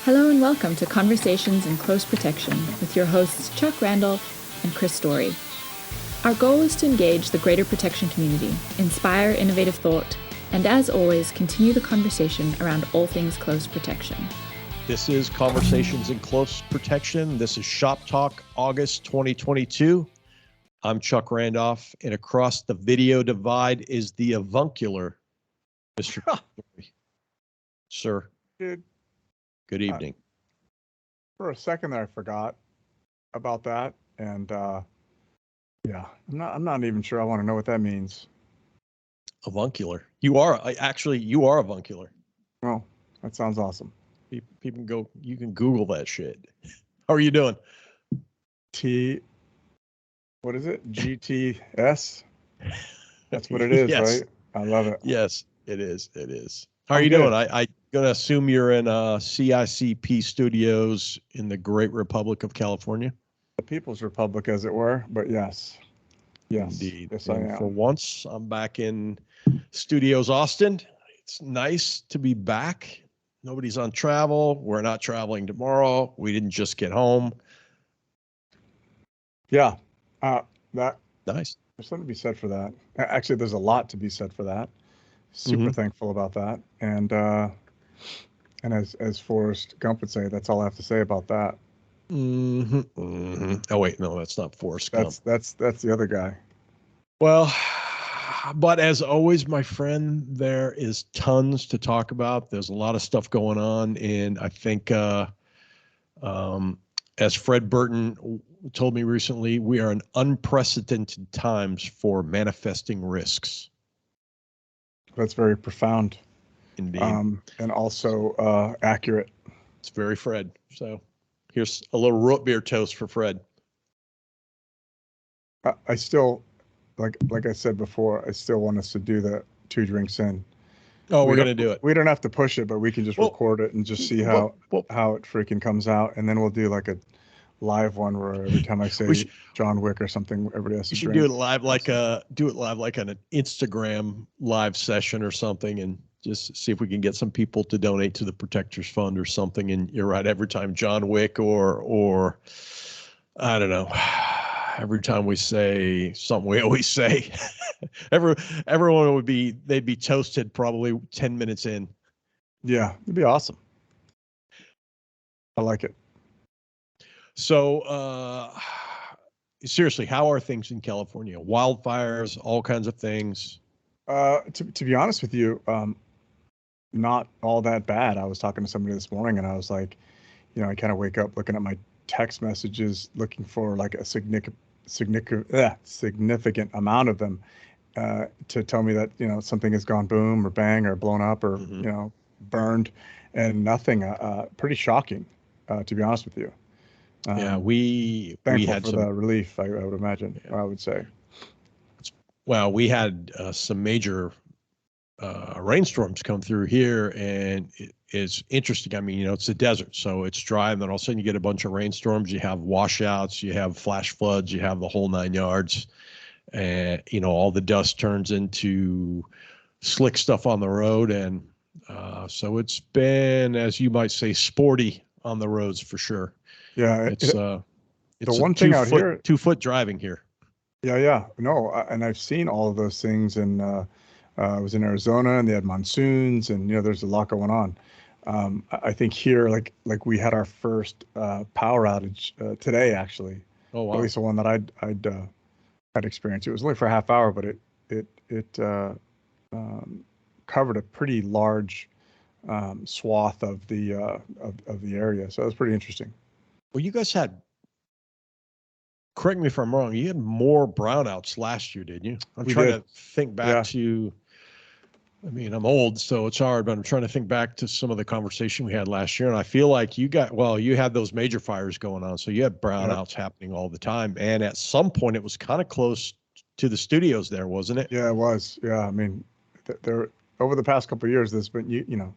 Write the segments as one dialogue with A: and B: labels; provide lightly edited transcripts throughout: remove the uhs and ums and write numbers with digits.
A: Hello and welcome to Conversations in Close Protection with your hosts Chuck Randall and Chris Story. Our goal is to engage the greater protection community, inspire innovative thought, and as always, continue the conversation around all things close protection.
B: This is Conversations in Close Protection. This is Shop Talk, August 2022. I'm Chuck Randolph, and across the video divide is the avuncular Mr. Story. Sir,
C: Dude,
B: good evening.
C: for a second there, I forgot about that, and yeah, I'm not even sure I want to know what that means.
B: Avuncular. You are avuncular.
C: Well, that sounds awesome.
B: You can Google that shit. How are you doing?
C: What is it? GTS? That's what it is,
B: Yes.
C: right? I love it.
B: Yes, it is. How are
C: I'm
B: you
C: good.
B: doing? I'm going to assume you're in CiCP studios in the Great Republic of California.
C: The People's Republic, as it were, but yes.
B: Indeed.
C: Yes,
B: And
C: I am.
B: for once, I'm back in Studios Austin. It's nice to be back. Nobody's on travel. We're not traveling tomorrow. We didn't just get home.
C: Yeah,
B: Nice.
C: there's something to be said for that. Actually, there's a lot to be said for that. Super thankful about that. And as Forrest Gump would say, that's all I have to say about that.
B: Oh wait, no, that's not Forrest Gump.
C: That's the other guy.
B: Well, but as always, my friend, there is tons to talk about. There's a lot of stuff going on, and I think, as Fred Burton told me recently, we are in unprecedented times for manifesting risks.
C: That's very profound.
B: Indeed.
C: And also accurate.
B: It's very Fred. So here's a little root beer toast for Fred.
C: I still, like I said before, I still want us to do the 2 drinks in.
B: Oh, we're going to do it.
C: We don't have to push it, but we can just record it and just see how it freaking comes out. And then we'll do like a live one where every time I say John Wick or something, everybody has to drink.
B: Do it live like an Instagram live session or something, and just see if we can get some people to donate to the Protectors Fund or something. And you're right, every time John Wick or I don't know, every time we say something we always say, everyone they'd be toasted probably 10 minutes in.
C: Yeah, it'd be awesome. I like it.
B: So, seriously, how are things in California? Wildfires, all kinds of things.
C: To be honest with you, not all that bad. I was talking to somebody this morning, and I was like, I kind of wake up looking at my text messages, looking for like a significant amount of them to tell me that something has gone boom or bang or blown up or burned, and nothing. Pretty shocking, to be honest with you.
B: Yeah, we had
C: for the relief. I would imagine. Yeah. I would say.
B: Well, we had some major rainstorms come through here, and it's interesting. I mean, it's a desert, so it's dry, and then all of a sudden you get a bunch of rainstorms. You have washouts, you have flash floods, you have the whole 9 yards, and all the dust turns into slick stuff on the road, and so it's been, as you might say, sporty on the roads for sure.
C: Yeah,
B: it's
C: the one thing out here,
B: 2 foot driving here.
C: Yeah, no, and I've seen all of those things, and I was in Arizona, and they had monsoons, and there's a lot going on. I think here, like we had our first power outage today, actually.
B: Oh wow!
C: At least the one that I'd experienced. It was only for a half hour, but it covered a pretty large swath of the area, so it was pretty interesting.
B: Well, you guys had, correct me if I'm wrong, you had more brownouts last year, didn't you? I'm trying to think back to, I mean, I'm old, so it's hard, but I'm trying to think back to some of the conversation we had last year. And I feel like you had those major fires going on. So you had brownouts happening all the time. And at some point it was kind of close to the studios there, wasn't it?
C: Yeah, it was. Yeah. I mean, there over the past couple of years, there's been,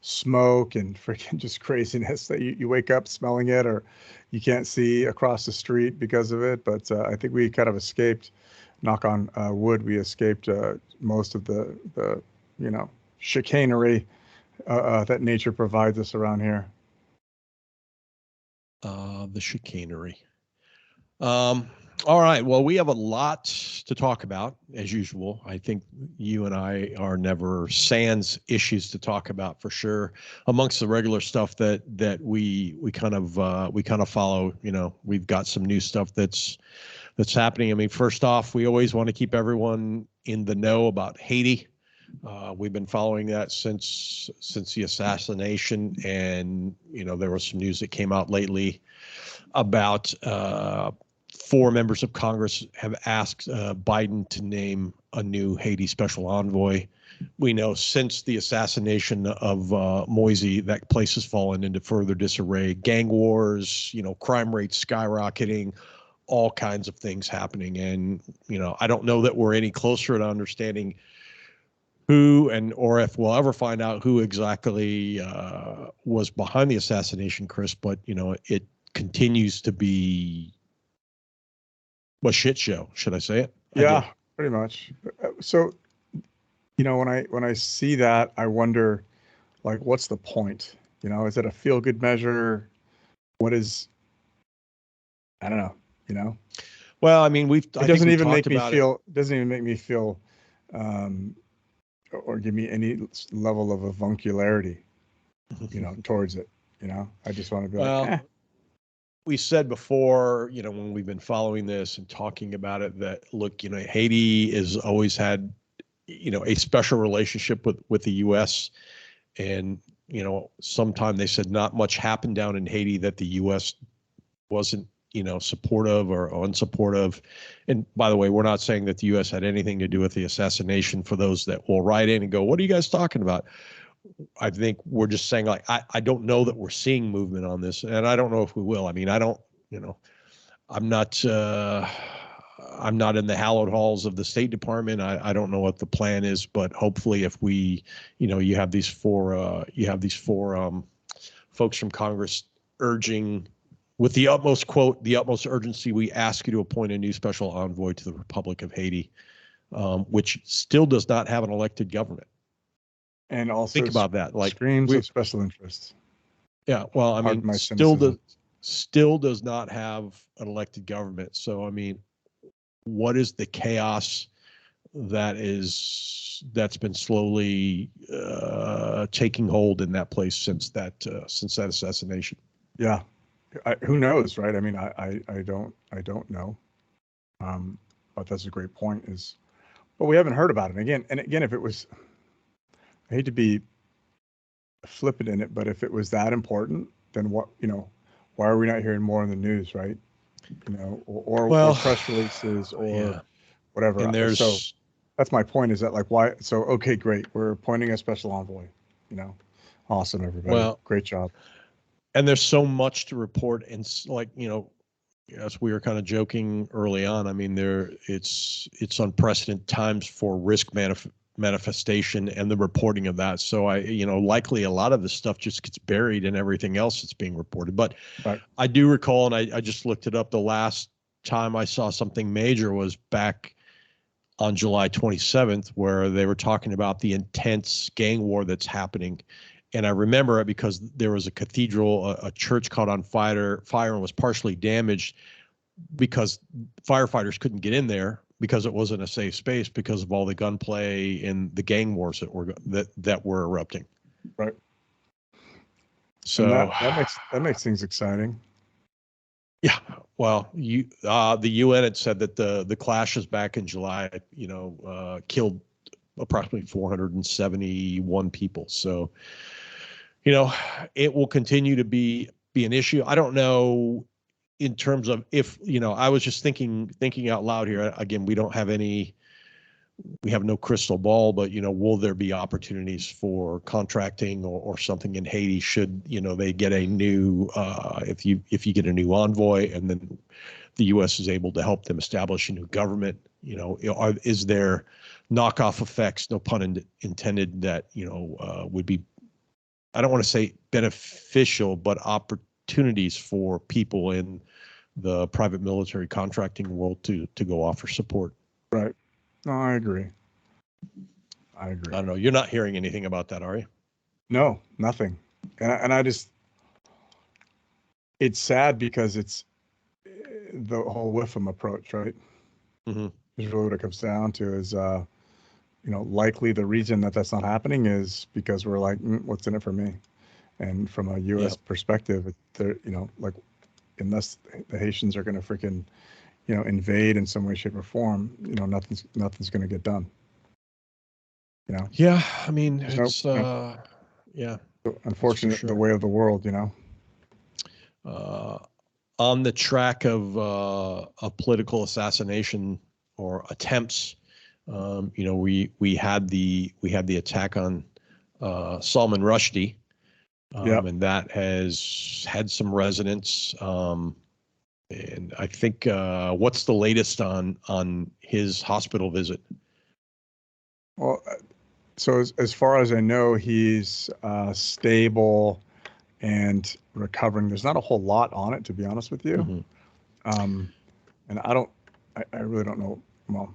C: smoke and freaking just craziness that you wake up smelling it, or you can't see across the street because of it. But I think we kind of escaped, knock on wood, we escaped most of the chicanery that nature provides us around here.
B: the chicanery. All right. Well, we have a lot to talk about, as usual. I think you and I are never sans issues to talk about for sure. Amongst the regular stuff that we kind of follow, we've got some new stuff that's happening. I mean, first off, we always want to keep everyone in the know about Haiti. We've been following that since the assassination, and there was some news that came out lately about 4 members of Congress have asked Biden to name a new Haiti special envoy. We know since the assassination of Moise, that place has fallen into further disarray. Gang wars, crime rates skyrocketing, all kinds of things happening. And, I don't know that we're any closer to understanding who or if we'll ever find out who exactly was behind the assassination, Chris, but, it continues to be a shit show. Should I say it?
C: Yeah, pretty much. So, when I see that, I wonder, like, what's the point? Is it a feel-good measure? What is, I don't know,
B: Well, I mean,
C: it doesn't even make me feel, or give me any level of avuncularity, towards it. I just want to be like,
B: we said before, when we've been following this and talking about it, that look, Haiti has always had, a special relationship with the U.S. And, sometime they said not much happened down in Haiti that the U.S. wasn't, supportive or unsupportive. And by the way, we're not saying that the U.S. had anything to do with the assassination, for those that will write in and go, what are you guys talking about? I think we're just saying, like, I don't know that we're seeing movement on this, and I don't know if we will. I mean, I don't, I'm not in the hallowed halls of the State Department. I don't know what the plan is, but hopefully, if we, you have these four folks from Congress urging, with the utmost urgency, we ask you to appoint a new special envoy to the Republic of Haiti, which still does not have an elected government.
C: and also
B: Think about that. Like,
C: screams of special interests.
B: Yeah, well, I mean, still does not have an elected government. So, I mean, what is the chaos that's been slowly taking hold in that place since that assassination?
C: Yeah, who knows, right? I mean, I don't know. But that's a great point. But we haven't heard about it again. And again, if it was, I hate to be flippant in it, but if it was that important, then what, why are we not hearing more in the news, right? Or press releases or whatever.
B: And
C: so that's my point, is that, like, why? So, okay, great. We're appointing a special envoy, awesome, everybody.
B: Well,
C: great job.
B: And there's so much to report. And like, as we were kind of joking early on, I mean, it's unprecedented times for risk manifestation and the reporting of that. So likely a lot of this stuff just gets buried in everything else that's being reported. But
C: right.
B: I do recall, and I just looked it up, the last time I saw something major was back on July 27th, where they were talking about the intense gang war that's happening. And I remember it because there was a cathedral, a church caught on fire and was partially damaged because firefighters couldn't get in there because it wasn't a safe space because of all the gunplay and the gang wars that were erupting.
C: Right.
B: So
C: that makes things exciting.
B: Yeah. Well, the UN had said that the clashes back in July, killed approximately 471 people. So, it will continue to be an issue. I don't know in terms of if, I was just thinking out loud here. Again, we have no crystal ball, but, will there be opportunities for contracting or something in Haiti should, they get a new, if you get a new envoy and then the U.S. is able to help them establish a new government, is there knockoff effects, no pun intended, that, would be, I don't want to say beneficial, but opportunities for people in the private military contracting world to go offer support.
C: Right. No, I agree.
B: I don't know. You're not hearing anything about that, are you?
C: No, nothing. And I just, it's sad because it's the whole WIFM approach, right?
B: Mm-hmm.
C: Is really what it comes down to is, likely the reason that that's not happening is because we're like, what's in it for me? And from a
B: Yeah.
C: U.S. perspective, they're, like, unless the Haitians are going to freaking, invade in some way, shape, or form, nothing's going to get done.
B: Yeah, I mean,
C: There's
B: it's yeah, that's for
C: unfortunate, the
B: sure.
C: way of the world,
B: On the track of a political assassination or attempts, we had the attack on Salman Rushdie,
C: Yeah.
B: and that has had some resonance. And I think what's the latest on his hospital visit?
C: Well, so as far as I know, he's stable and recovering. There's not a whole lot on it, to be honest with you.
B: Mm-hmm.
C: And I really don't know. Well,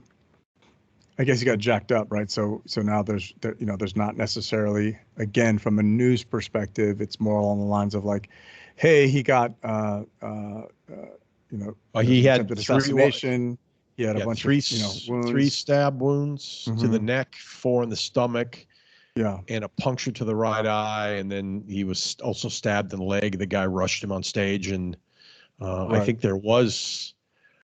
C: I guess he got jacked up, right? So now there's not necessarily, again, from a news perspective, it's more along the lines of like, hey, he got,
B: He had
C: attempted assassination. He had a bunch of, wounds.
B: 3 stab wounds to the neck, 4 in the stomach,
C: Yeah.
B: and a puncture to the right eye. And then he was also stabbed in the leg. The guy rushed him on stage. And I
C: Right.
B: think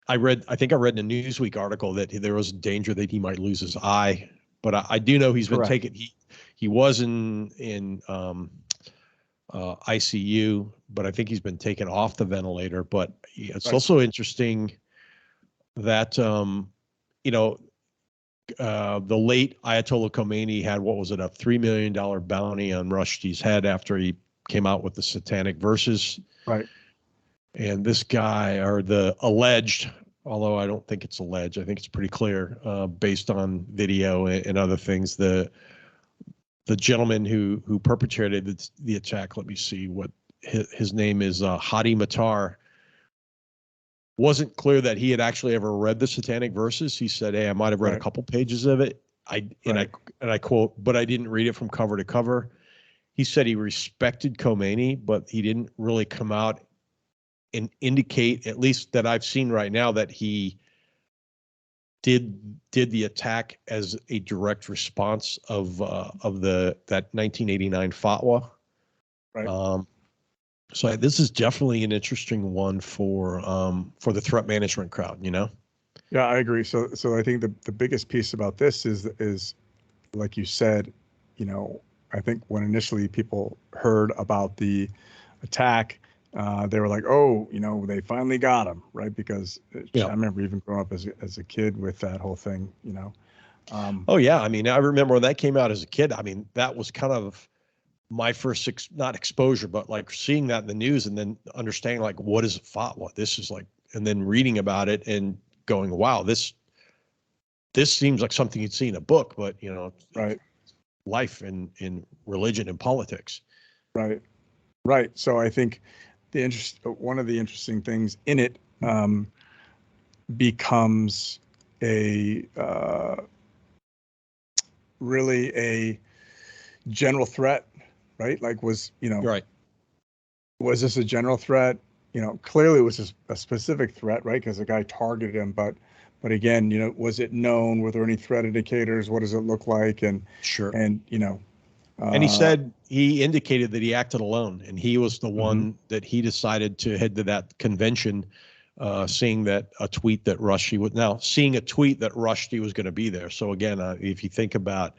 B: I think I read in a Newsweek article that there was danger that he might lose his eye. But I do know he's been
C: Correct.
B: taken. He was in ICU, but I think he's been taken off the ventilator. But it's
C: Right.
B: also interesting that the late Ayatollah Khomeini had, what was it, a $3 million bounty on Rushdie's head after he came out with the Satanic Verses.
C: Right.
B: And this guy, or the alleged, although I don't think it's alleged, I think it's pretty clear based on video and other things, the gentleman who perpetrated the attack, let me see what his name is, Hadi Matar, wasn't clear that he had actually ever read the Satanic Verses. He said, hey, I might have read a couple pages of it. And I quote, but I didn't read it from cover to cover. He said he respected Khomeini, but he didn't really come out and indicate, at least that I've seen right now, that he did the attack as a direct response of that 1989 fatwa.
C: Right.
B: So this is definitely an interesting one for the threat management crowd.
C: Yeah, I agree. So I think the biggest piece about this is like you said, I think when initially people heard about the attack, they were like, oh, they finally got him, right? Because I remember even growing up as a kid with that whole thing,
B: Oh yeah, I mean, I remember when that came out as a kid. I mean, that was kind of my first not exposure, but like seeing that in the news and then understanding like what is a fatwa. This is like, and then reading about it and going, wow, this seems like something you'd see in a book, but
C: right.
B: Life in religion and politics.
C: Right. Right. So I think one of the interesting things in it becomes a really a general threat, right? Like
B: Right.
C: Was this a general threat? Clearly it was a specific threat, right? Because the guy targeted him, but again, was it known? Were there any threat indicators? What does it look like? And
B: sure.
C: And
B: and he said he indicated that he acted alone, and he was the one that he decided to head to that convention, seeing a tweet that Rushdie was going to be there. So again, if you think about,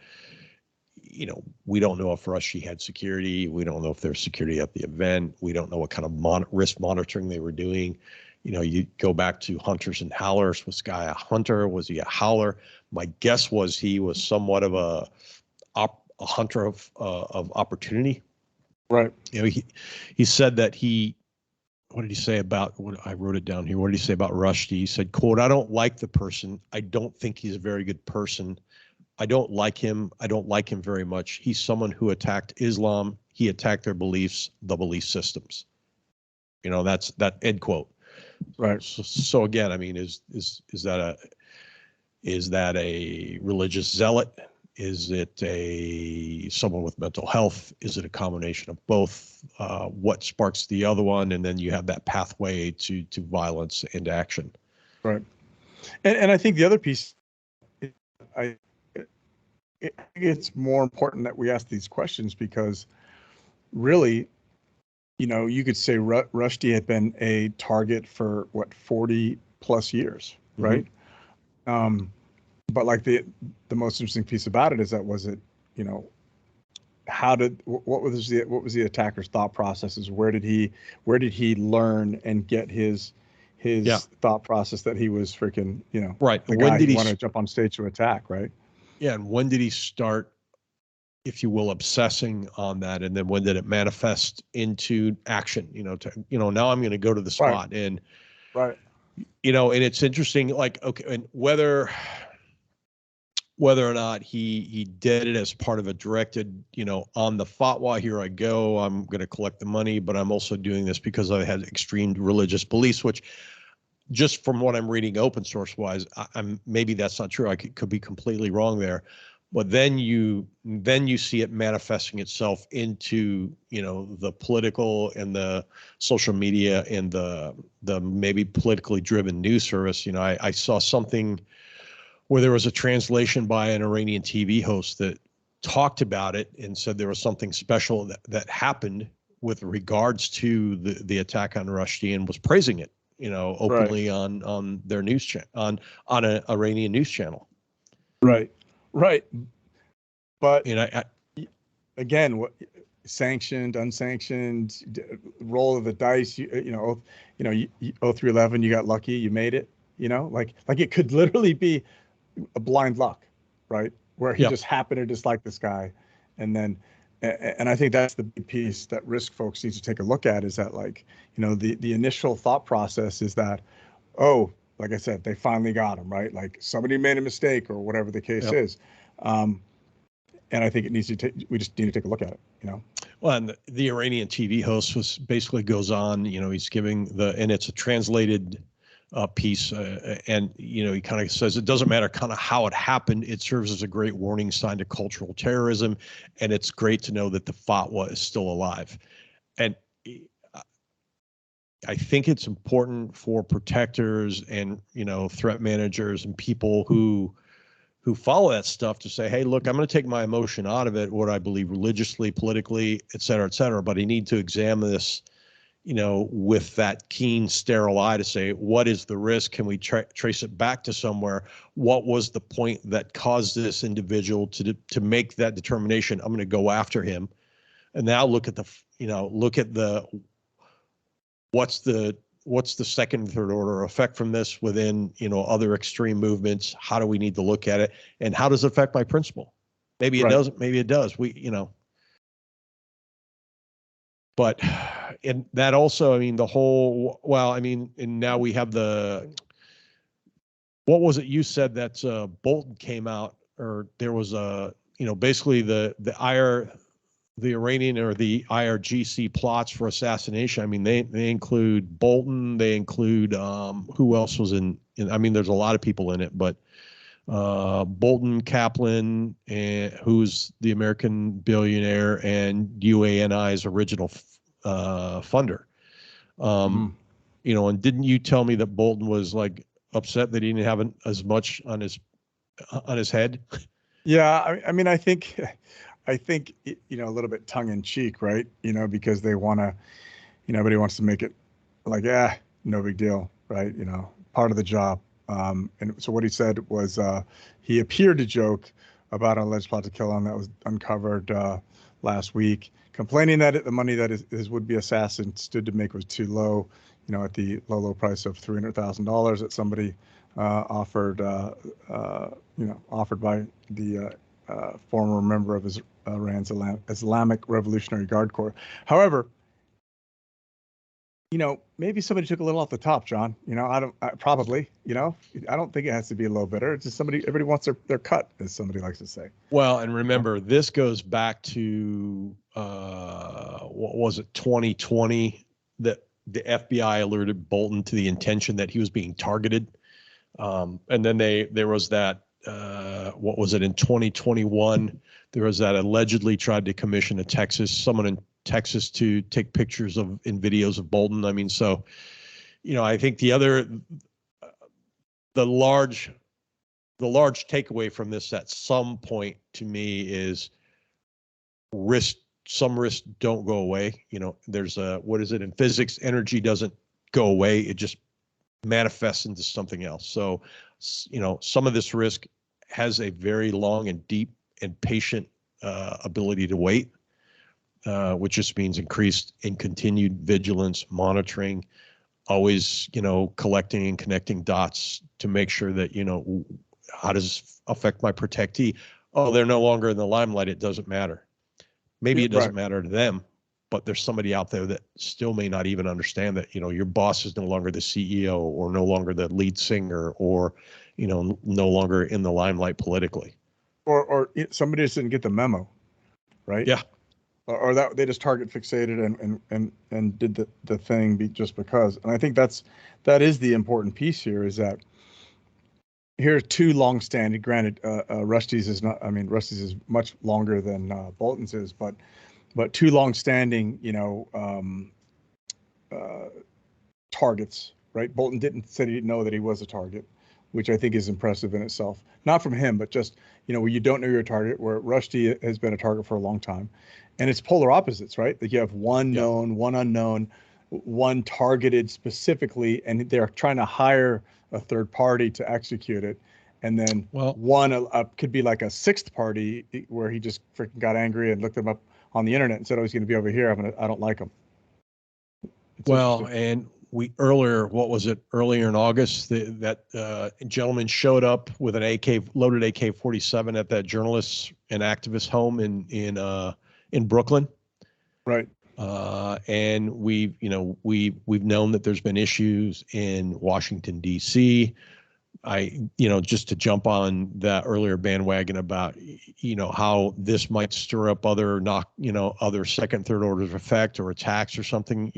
B: we don't know if Rushdie had security. We don't know if there's security at the event. We don't know what kind of risk monitoring they were doing. You go back to hunters and howlers. Was this guy a hunter? Was he a howler? My guess was he was somewhat of a hunter of opportunity.
C: Right.
B: He said that what did he say about, I wrote it down here. What did he say about Rushdie? He said, quote, I don't like the person. I don't think he's a very good person. I don't like him. I don't like him very much. He's someone who attacked Islam. He attacked their beliefs, the belief systems. That's that, end quote.
C: Right.
B: So again, I mean, is that a religious zealot? Is it someone with mental health? Is it a combination of both? What sparks the other one? And then you have that pathway to violence and action.
C: Right. And I think the other piece, I it's more important that we ask these questions because really, you could say Rushdie had been a target for 40 plus years, right? But like the most interesting piece about it is that what was the attacker's thought processes? Where did he learn and get his thought process that he was freaking,
B: right.
C: the guy who wanted to jump on stage to attack, right?
B: Yeah. And when did he start, if you will, obsessing on that? And then when did it manifest into action? Now I'm going to go to the spot and it's interesting, like, okay. And whether or not he did it as part of a directed, on the fatwa, here I go, I'm going to collect the money, but I'm also doing this because I had extreme religious beliefs, which just from what I'm reading open source wise, I'm maybe that's not true. I could be completely wrong there. But then you see it manifesting itself into, the political and the social media and the maybe politically driven news service. I saw something where there was a translation by an Iranian TV host that talked about it and said there was something special that happened with regards to the attack on Rushdie, and was praising it, openly on their news channel, on an Iranian news channel.
C: Right. But again, sanctioned, unsanctioned, roll of the dice. 0311, you got lucky, you made it. Like it could literally be a blind luck, right? Where he just happened to dislike this guy, and I think that's the big piece that risk folks need to take a look at, is that the initial thought process is that, oh, like I said, they finally got him, right? Like somebody made a mistake or whatever the case is. And I think we just need to take a look at it,
B: Well, and the Iranian TV host basically goes on, he's giving and it's a translated piece, and he kind of says it doesn't matter kind of how it happened. It serves as a great warning sign to cultural terrorism, and it's great to know that the fatwa is still alive. And I think it's important for protectors and threat managers and people who follow that stuff to say, hey, look, I'm going to take my emotion out of it, what I believe religiously, politically, et cetera, but I need to examine this, with that keen, sterile eye to say, what is the risk? Can we trace it back to somewhere? What was the point that caused this individual to make that determination? I'm going to go after him. And now look at what's the second and third order effect from this within, other extreme movements? How do we need to look at it? And how does it affect my principle? Maybe it doesn't, maybe it does. But, and that also, and now we have what was it you said that Bolton came out, or there was basically the Iranian or the IRGC plots for assassination. They include Bolton. They include who else was in? There's a lot of people in it, but Bolton, Kaplan, who's the American billionaire, and UANI's original funder. And didn't you tell me that Bolton was like upset that he didn't have as much on his head?
C: Yeah, I think a little bit tongue in cheek, right? Because they want to, everybody wants to make it like, no big deal, right? Part of the job. And so what he said was he appeared to joke about an alleged plot to kill him that was uncovered last week, complaining that the money that his would-be assassin stood to make was too low, at the low price of $300,000 that somebody offered by the former member of Iran's Islamic Revolutionary Guard Corps. However, maybe somebody took a little off the top, John. I don't think it has to be a low bidder. It's just everybody wants their cut, as somebody likes to say.
B: Well, and remember, this goes back to, what was it, 2020, that the FBI alerted Bolton to the intention that he was being targeted. And then there was that what was it, in 2021, there was that allegedly tried to commission someone in Texas to take pictures of and videos of Bolton. I mean, so, I think the large takeaway from this at some point to me is some risks don't go away. There's what is it in physics? Energy doesn't go away. It just manifests into something else. So, some of this risk has a very long and deep and patient ability to wait, which just means increased and continued vigilance, monitoring, always, collecting and connecting dots to make sure that, how does this affect my protectee? Oh, they're no longer in the limelight. It doesn't matter. Maybe it doesn't matter to them, but there's somebody out there that still may not even understand that, your boss is no longer the CEO or no longer the lead singer or, no longer in the limelight politically.
C: Or somebody just didn't get the memo, right?
B: Yeah.
C: Or that they just target fixated and did the thing just because. And I think that is the important piece here, is that here are two long-standing. Granted, Rusty's is not. I mean, Rusty's is much longer than Bolton's is, but two long-standing, targets. Right? Bolton said he didn't know that he was a target, which I think is impressive in itself. Not from him, but just, where you don't know you're a target, where Rusty has been a target for a long time. And it's polar opposites, right? That you have one known, one unknown, one targeted specifically, and they're trying to hire a third party to execute it. And then one could be like a sixth party where he just freaking got angry and looked him up on the internet and said, oh, he's going to be over here. I don't like him.
B: And earlier in August, that gentleman showed up with an loaded AK-47 at that journalist and activist home in Brooklyn.
C: Right.
B: And we've known that there's been issues in Washington, D.C. Just to jump on that earlier bandwagon about, how this might stir up other second, third orders of effect or attacks or something,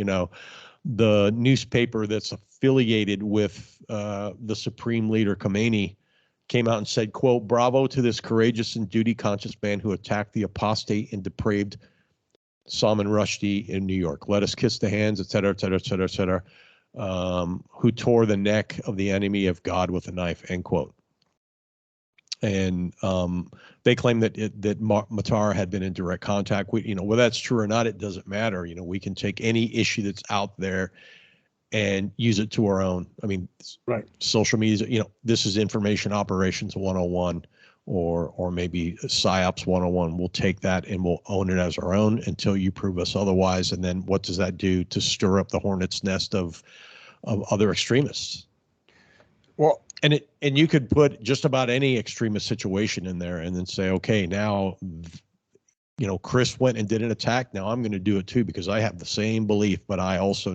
B: the newspaper that's affiliated with the Supreme Leader Khomeini came out and said, quote, "Bravo to this courageous and duty-conscious man who attacked the apostate and depraved Salman Rushdie in New York. Let us kiss the hands, et cetera, et cetera, et cetera, et cetera, who tore the neck of the enemy of God with a knife," end quote. And they claim that Matar had been in direct contact with, whether that's true or not, it doesn't matter. We can take any issue that's out there and use it to our own. I mean,
C: right.
B: Social media, this is information operations 101 or maybe PsyOps 101. We'll take that and we'll own it as our own until you prove us otherwise. And then what does that do to stir up the hornet's nest of other extremists?
C: Well,
B: and you could put just about any extremist situation in there and then say, okay, now, Chris went and did an attack. Now I'm going to do it too, because I have the same belief, but I also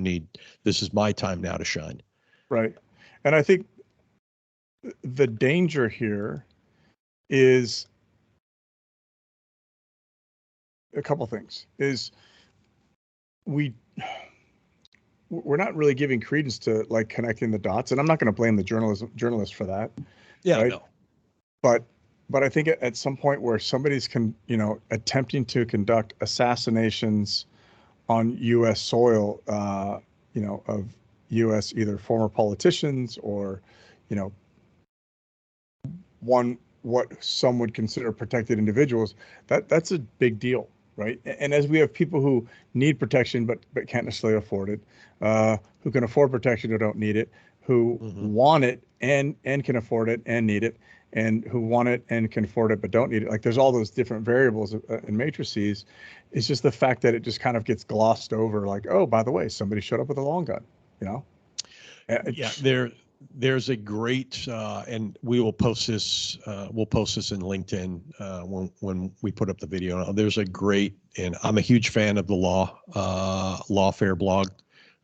B: this is my time now to shine.
C: Right. And I think the danger here is a couple things. We're not really giving credence to like connecting the dots, and I'm not going to blame the journalist for that.
B: Yeah,
C: right?
B: No.
C: But I think at some point where somebody's attempting to conduct assassinations on U.S. soil, of U.S. either former politicians or, what some would consider protected individuals, that's a big deal, right? And as we have people who need protection but can't necessarily afford it, who can afford protection or don't need it, who want it and can afford it and need it, and who want it and can afford it but don't need it. Like there's all those different variables and matrices. It's just the fact that it just kind of gets glossed over, like, oh, by the way, somebody showed up with a long gun,
B: Yeah, there's a great, and we will post this. We'll post this in LinkedIn when we put up the video. There's a great, and I'm a huge fan of the Lawfare blog.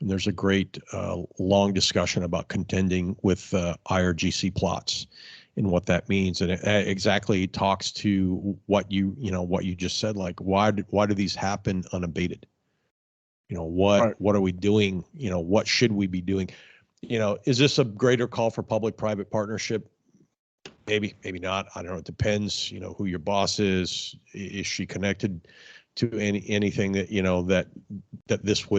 B: And there's a great long discussion about contending with IRGC plots and what that means, and it exactly talks to what you just said. Like, why do these happen unabated? What are we doing? What should we be doing? Is this a greater call for public-private partnership? maybe not. I don't know. It depends, who your boss is. Is she connected to anything that, that this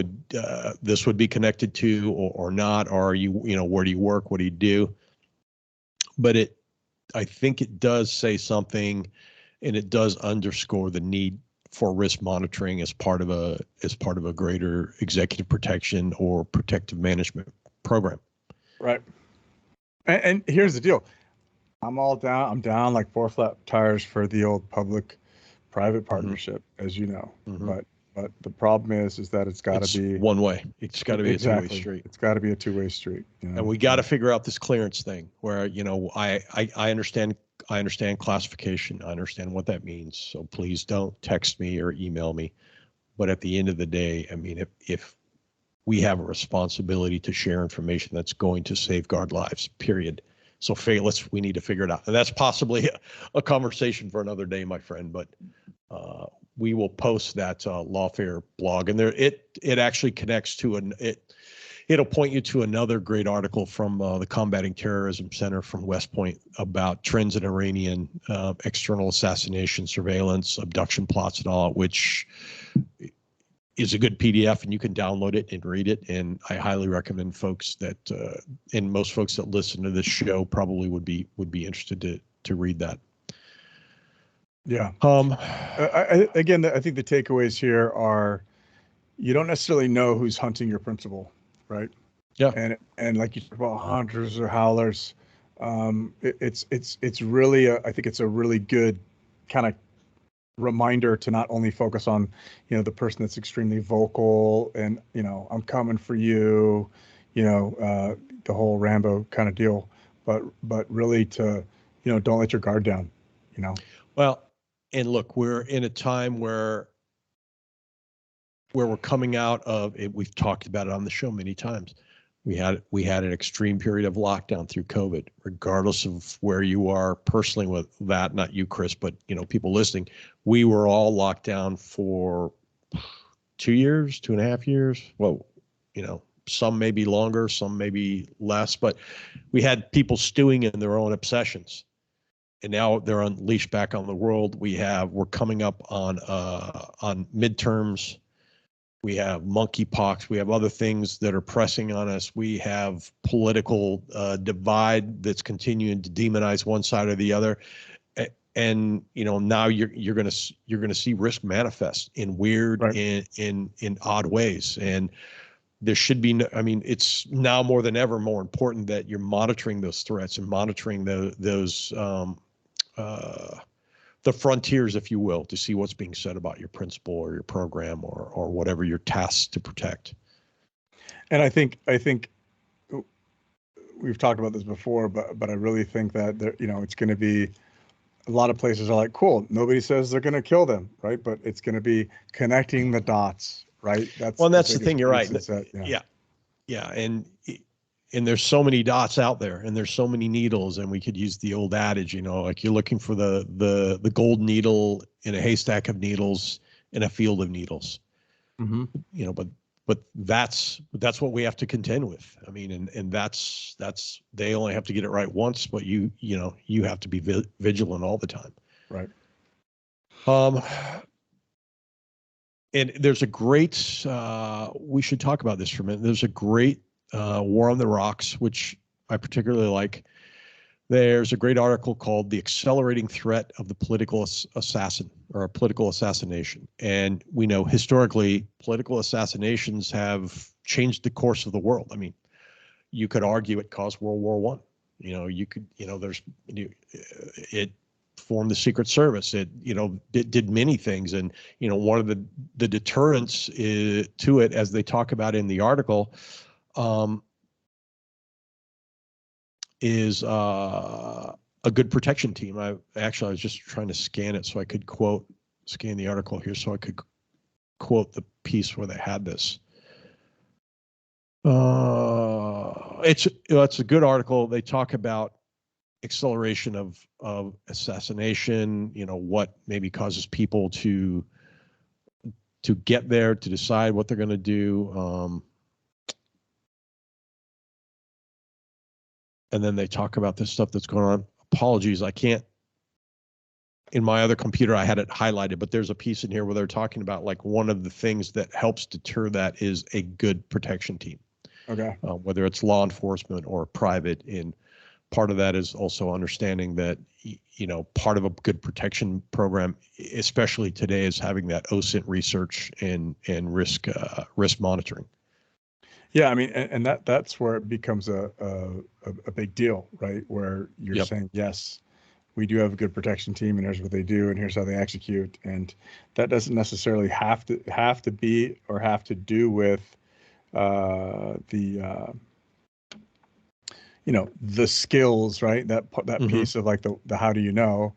B: would be connected to or not? Or are you, where do you work? What do you do? But I think it does say something, and it does underscore the need for risk monitoring as part of a greater executive protection or protective management program.
C: Right. And here's the deal. I'm down like 4 flat tires for the old public-private partnership, as you know. But the problem is that it's got to be
B: one way. It's got to be a two-way street.
C: It's got to be a two-way street.
B: And we got to figure out this clearance thing where, I understand classification. I understand what that means. So please don't text me or email me. But at the end of the day, I mean, if we have a responsibility to share information that's going to safeguard lives, period. So we need to figure it out. And that's possibly a conversation for another day, my friend, but we will post that Lawfare blog, and it actually connects to it'll point you to another great article from the Combating Terrorism Center from West Point about trends in Iranian external assassination, surveillance, abduction plots, and all, which is a good PDF, and you can download it and read it. And I highly recommend folks that, and most folks that listen to this show probably would be interested to read that.
C: Yeah. Again, I think the takeaways here are, you don't necessarily know who's hunting your principal, right?
B: Yeah.
C: And like you talk about hunters or howlers, it's really I think it's a really good kind of reminder to not only focus on, the person that's extremely vocal and, I'm coming for you, the whole Rambo kind of deal, but really to, don't let your guard down,
B: Well, and look, we're in a time where we're coming out of it. We've talked about it on the show many times. We had an extreme period of lockdown through COVID, regardless of where you are personally with that, not you, Chris, but, people listening. We were all locked down for 2 years, 2.5 years. Well, some may be longer, some may be less, but we had people stewing in their own obsessions. And now they're unleashed back on the world. We're coming up on midterms. We have monkeypox. We have other things that are pressing on us. We have political divide that's continuing to demonize one side or the other. And now you're going to see risk manifest in weird, right, in odd ways. And there should be it's now more than ever more important that you're monitoring those threats and monitoring those the frontiers, if you will, to see what's being said about your principal or your program or whatever you're tasked to protect.
C: And I think we've talked about this before, but I really think that there, it's going to be a lot of places are like, cool, nobody says they're going to kill them, right? But it's going to be connecting the dots, right? That's
B: the thing. You're right. Yeah. And there's so many dots out there, and there's so many needles, and we could use the old adage, like you're looking for the gold needle in a haystack of needles in a field of needles. But that's what we have to contend with. And that's they only have to get it right once, but you have to be vigilant all the time.
C: Right.
B: And there's a great, we should talk about this for a minute. There's a great War on the Rocks, which I particularly like. There's a great article called "The Accelerating Threat of the Political Assassin" or "Political Assassination." And we know historically political assassinations have changed the course of the world. You could argue it caused World War I. It formed the Secret Service. It did many things. And, one of the deterrents to it, as they talk about in the article, is a good protection team. I was just trying to scan it so I could scan the article here so I could quote the piece where they had this. It's a good article. They talk about acceleration of assassination, what maybe causes people to get there, to decide what they're going to do. And then they talk about this stuff that's going on apologies, I can't. In my other computer, I had it highlighted, but there's a piece in here where they're talking about like one of the things that helps deter that is a good protection team.
C: Okay.
B: Whether it's law enforcement or private. And part of that is also understanding that, part of a good protection program, especially today, is having that OSINT research and risk monitoring.
C: Yeah, I mean, and that's where it becomes a big deal, right? Where you're
B: Yep.
C: saying, yes, we do have a good protection team, and here's what they do, and here's how they execute, and that doesn't necessarily have to be or have to do with the the skills, right? That piece of like the how do you know,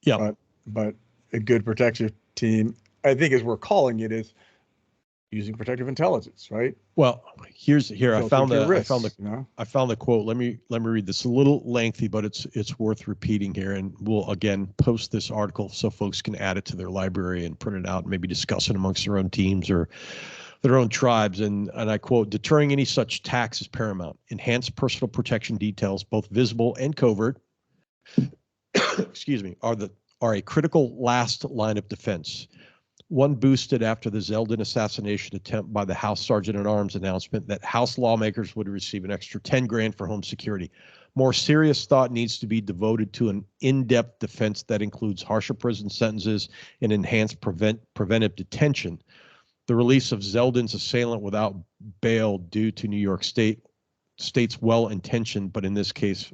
B: Yeah.
C: But a good protection team, I think, as we're calling it, is using protective intelligence, right?
B: Well, here I found the quote. Let me read this. A little lengthy, but it's worth repeating here, and we'll again post this article so folks can add it to their library and print it out and maybe discuss it amongst their own teams or their own tribes. And I quote, "Deterring any such attacks is paramount. Enhanced personal protection details, both visible and covert, excuse me, are a critical last line of defense. One boosted after the Zeldin assassination attempt by the House Sergeant at Arms announcement that House lawmakers would receive an extra 10 grand for home security. More serious thought needs to be devoted to an in-depth defense that includes harsher prison sentences and enhanced preventive detention. The release of Zeldin's assailant without bail due to New York State's well-intentioned, but in this case,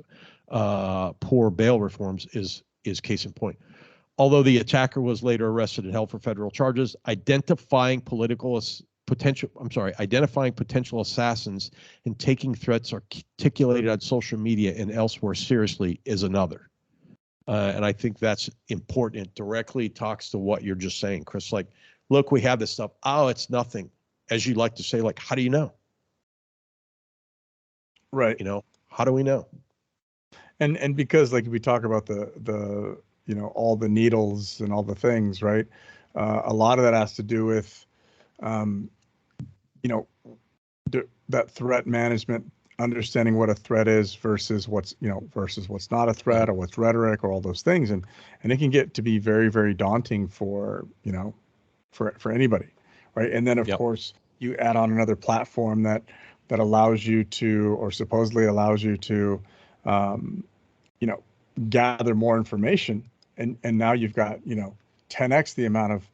B: poor bail reforms is case in point. Although the attacker was later arrested and held for federal charges, identifying potential assassins and taking threats articulated on social media and elsewhere seriously is another." And I think that's important. It directly talks to what you're just saying, Chris. Like, look, we have this stuff. Oh, it's nothing. As you like to say, like, how do you know?
C: Right.
B: How do we know?
C: And because like we talk about the all the needles and all the things, right? A lot of that has to do with, that threat management, understanding what a threat is versus what's not a threat, or what's rhetoric, or all those things. And it can get to be very, very daunting for anybody, right? And then of course you add on another platform that allows you to, or supposedly allows you to, gather more information, and now you've got 10x the amount of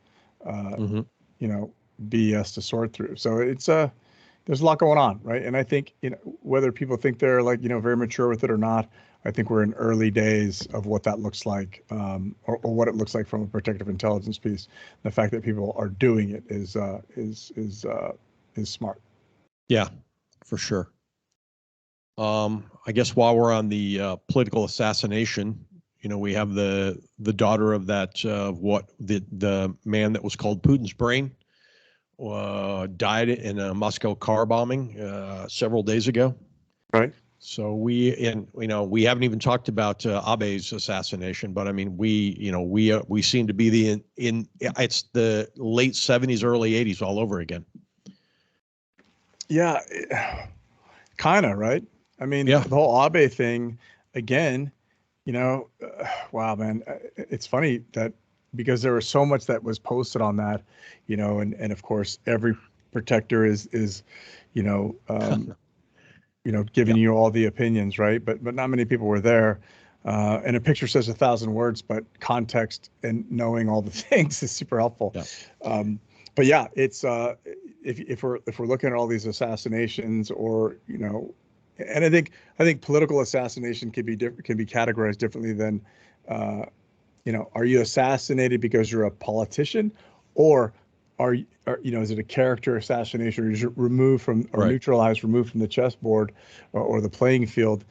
C: BS to sort through. So it's there's a lot going on, right? And I think whether people think they're like very mature with it or not, I think we're in early days of what that looks like, or what it looks like from a protective intelligence piece. The fact that people are doing it is smart.
B: Yeah, for sure. I guess while we're on the political assassination, we have the daughter of that the man that was called Putin's brain died in a Moscow car bombing several days ago.
C: Right.
B: So we haven't even talked about Abe's assassination, but I mean we seem to be it's the late 70s, early 80s all over again.
C: Yeah, kind of, right? I mean, the whole Abe thing, again, wow, man, it's funny that because there was so much that was posted on that, and of course every protector is giving you all the opinions, right? But not many people were there. And a picture says 1,000 words, but context and knowing all the things is super helpful.
B: Yeah.
C: But yeah, it's if we're looking at all these assassinations, or and I think political assassination can be categorized differently than are you assassinated because you're a politician, or is it a character assassination, or is it removed from, or neutralized, removed from the chessboard, or the playing field,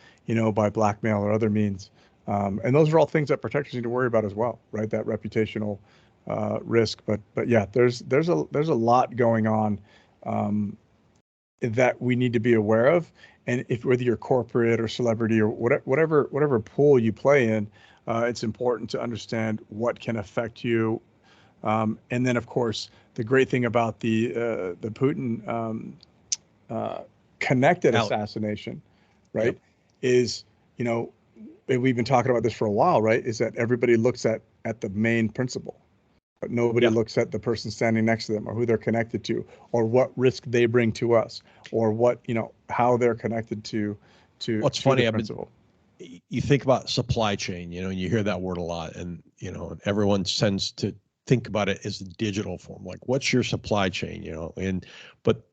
C: by blackmail or other means. And those are all things that protectors need to worry about as well, right? That reputational risk. But yeah, there's a lot going on that we need to be aware of. And whether you're corporate or celebrity or whatever pool you play in, it's important to understand what can affect you. And then, of course, the great thing about the Putin connected assassination, right, is you know, and we've been talking about this for a while, right? Is that everybody looks at the main principal, but nobody
B: Yeah.
C: looks at the person standing next to them, or who they're connected to, or what risk they bring to us, or what, how they're connected to
B: What's funny,
C: the principal.
B: You think about supply chain, and you hear that word a lot, and and everyone tends to think about it as the digital form, like what's your supply chain, but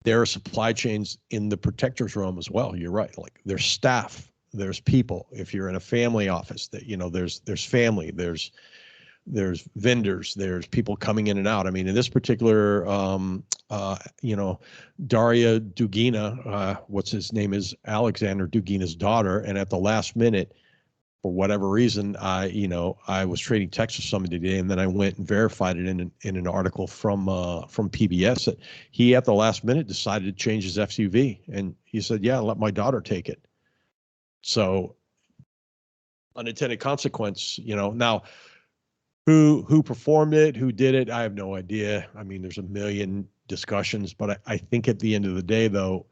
B: there are supply chains in the protectors realm as well. You're right. Like there's staff, there's people. If you're in a family office, that there's family, there's vendors, there's people coming in and out. I mean, in this particular, Daria Dugina, what's his name is Alexander Dugina's daughter, and at the last minute, for whatever reason, I was trading texts with somebody today, and then I went and verified it in an article from PBS that he at the last minute decided to change his SUV, and he said, "Yeah, let my daughter take it." So, unintended consequence, Now, who performed it, who did it, I have no idea. I mean, there's a million discussions, but I think at the end of the day, though,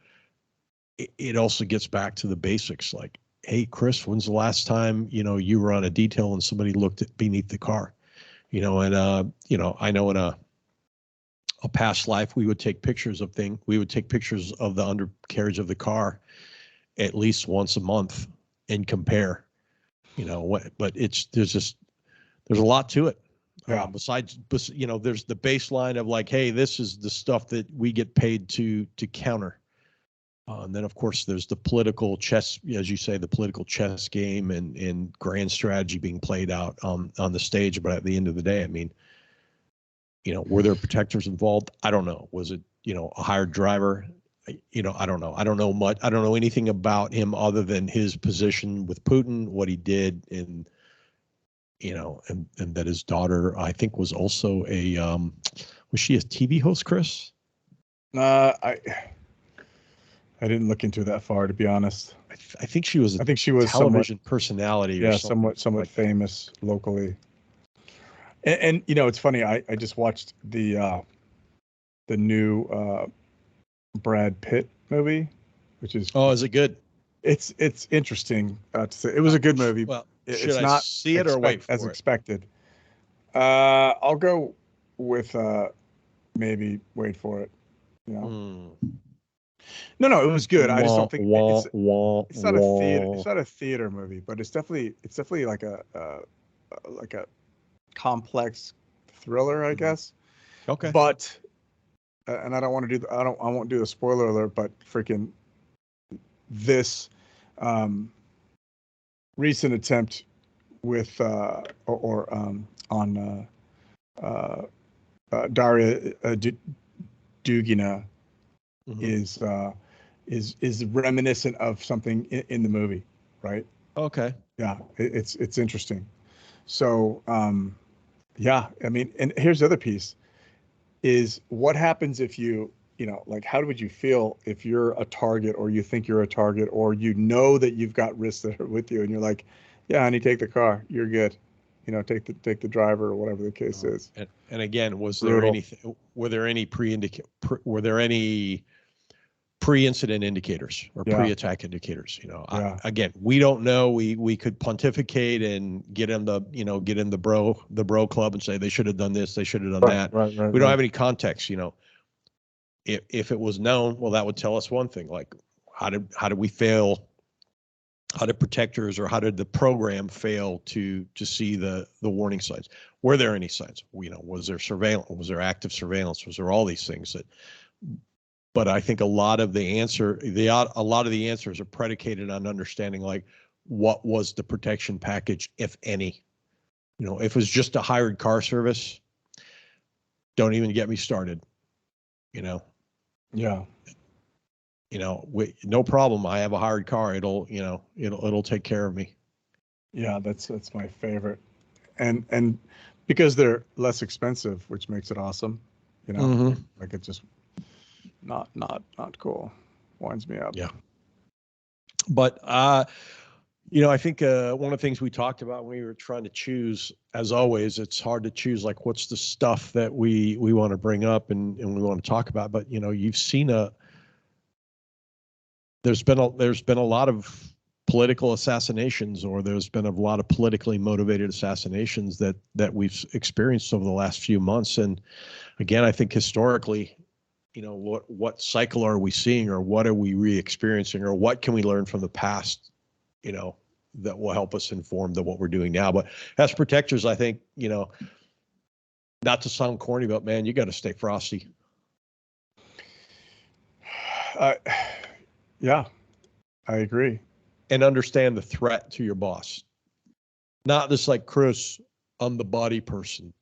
B: it also gets back to the basics, like, hey, Chris, when's the last time, you were on a detail and somebody looked beneath the car, and, I know in a past life, we would take pictures of the undercarriage of the car at least once a month and compare, but there's a lot to it.
C: Yeah.
B: Besides, there's the baseline of like, hey, this is the stuff that we get paid to counter. And then, of course, there's the political chess, as you say, the political chess game and grand strategy being played out on the stage. But at the end of the day, I mean, were there protectors involved? I don't know. Was it, a hired driver? I don't know. I don't know much. I don't know anything about him other than his position with Putin, what he did, and that his daughter, I think, was also was she a TV host, Chris?
C: I didn't look into that far, to be honest.
B: I think she was.
C: I think she was
B: television personality.
C: Yeah,
B: or something
C: somewhat
B: like
C: famous locally. And it's funny. I just watched the new Brad Pitt movie, which is.
B: Oh, is it good?
C: It's interesting to say. It was a good movie.
B: Well,
C: it's
B: should I
C: not
B: see it or wait for
C: as
B: it?
C: expected. I'll go with maybe wait for it. No, it was good. I just don't think it's not a theater. It's not a theater movie, but it's definitely like a complex thriller, I guess.
B: Okay.
C: But and I won't do the spoiler alert, but freaking this recent attempt with on Daria Dugina is reminiscent of something in the movie, right?
B: Okay.
C: Yeah, it's interesting. So yeah, I mean, and here's the other piece is what happens if like how would you feel if you're a target, or you think you're a target, or that you've got risks that are with you, and you're like, yeah, honey, take the car, you're good, take the driver, or whatever the case is.
B: And again, were there any pre-incident indicators or pre-attack indicators? Again, we don't know. We could pontificate and get in the bro club and say they should have done this, they should have done that.
C: Right.
B: We don't have any context. If it was known, well, that would tell us one thing. Like, how did we fail? How did protectors, or how did the program fail to see the warning signs? Were there any signs? Was there surveillance? Was there active surveillance? Was there all these things that? But I think a lot of the answers are predicated on understanding, like, what was the protection package, if any. If it was just a hired car service, don't even get me started. Yeah. No problem. I have a hired car. It'll take care of me. Yeah,
C: that's my favorite, and because they're less expensive, which makes it awesome. Like it's just not cool. Winds me up.
B: Yeah. But I think one of the things we talked about when we were trying to choose, as always, it's hard to choose, like, what's the stuff that we want to bring up and we want to talk about. But you've seen there's been a lot of political assassinations, or there's been a lot of politically motivated assassinations that we've experienced over the last few months. And again, I think historically, what cycle are we seeing, or what are we re-experiencing, or what can we learn from the past, that will help us inform what we're doing now. But as protectors, I think, not to sound corny, but man, you got to stay frosty.
C: Yeah, I agree.
B: And understand the threat to your boss. Not this like, Chris, I'm the body person.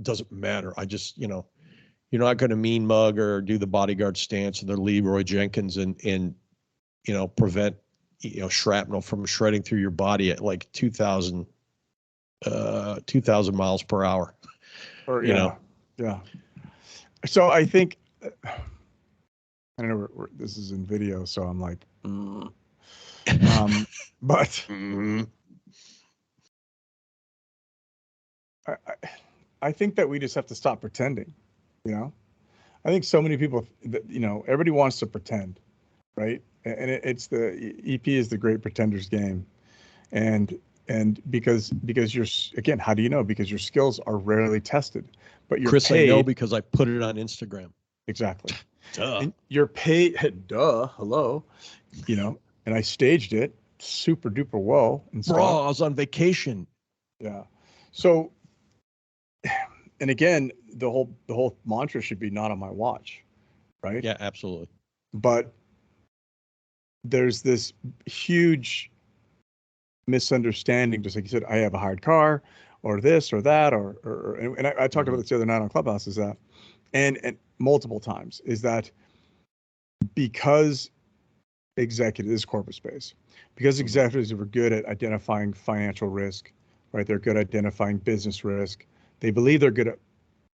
B: Doesn't matter. I just, you're not going to mean mug or do the bodyguard stance and the Leroy Jenkins and prevent, shrapnel from shredding through your body at like 2,000 miles per hour.
C: Yeah. So I think, I don't know, this is in video, so I'm like, but I think that we just have to stop pretending, I think so many people that, everybody wants to pretend, right? And it's the EP is the great pretenders game. And because you're, again, how do you know? Because your skills are rarely tested, but you're
B: Chris,
C: paid.
B: I know because I put it on Instagram.
C: Exactly.
B: Duh.
C: And you're paid, duh, hello, and I staged it super duper well. And
B: Bro, I was on vacation.
C: Yeah. So, and again, the whole mantra should be not on my watch, right?
B: Yeah, absolutely.
C: But there's this huge misunderstanding, just like you said, I have a hired car, or this or that, and I talked about this the other night on Clubhouse, is that, and multiple times, is that because executives, this is corporate space, because executives are good at identifying financial risk, right? They're good at identifying business risk. They believe they're good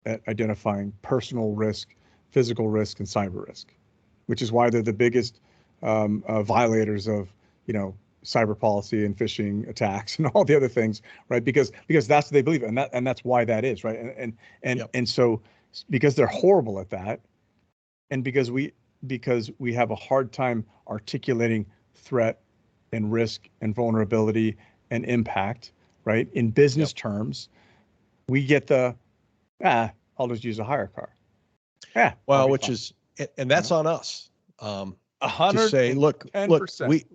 C: at identifying personal risk, physical risk, and cyber risk, which is why they're the biggest violators of, cyber policy and phishing attacks and all the other things, right? Because that's what they believe, and that's why that is, right? And so because they're horrible at that, and because we have a hard time articulating threat and risk and vulnerability and impact, right? In business terms, we get I'll just use a hire car. Yeah.
B: Well, which is, and that's on us.
C: 100%.
B: To say, look, we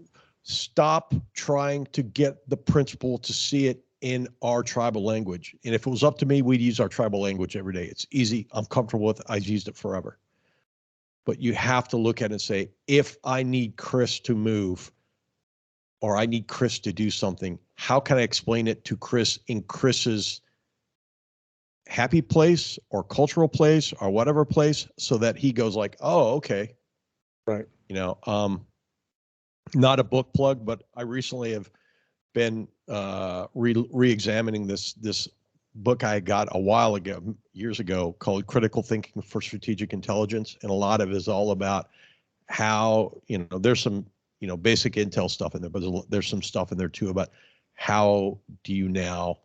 B: stop trying to get the principal to see it in our tribal language. And if it was up to me, we'd use our tribal language every day. It's easy. I'm comfortable with it. I've used it forever. But you have to look at it and say, if I need Chris to move, or I need Chris to do something, how can I explain it to Chris in Chris's happy place or cultural place or whatever place, so that he goes like, oh, okay.
C: Right.
B: Not a book plug, but I recently have been re-examining this book I got a while ago, years ago, called Critical Thinking for Strategic Intelligence. And a lot of it is all about how, there's some, basic intel stuff in there, but there's some stuff in there too about how do you now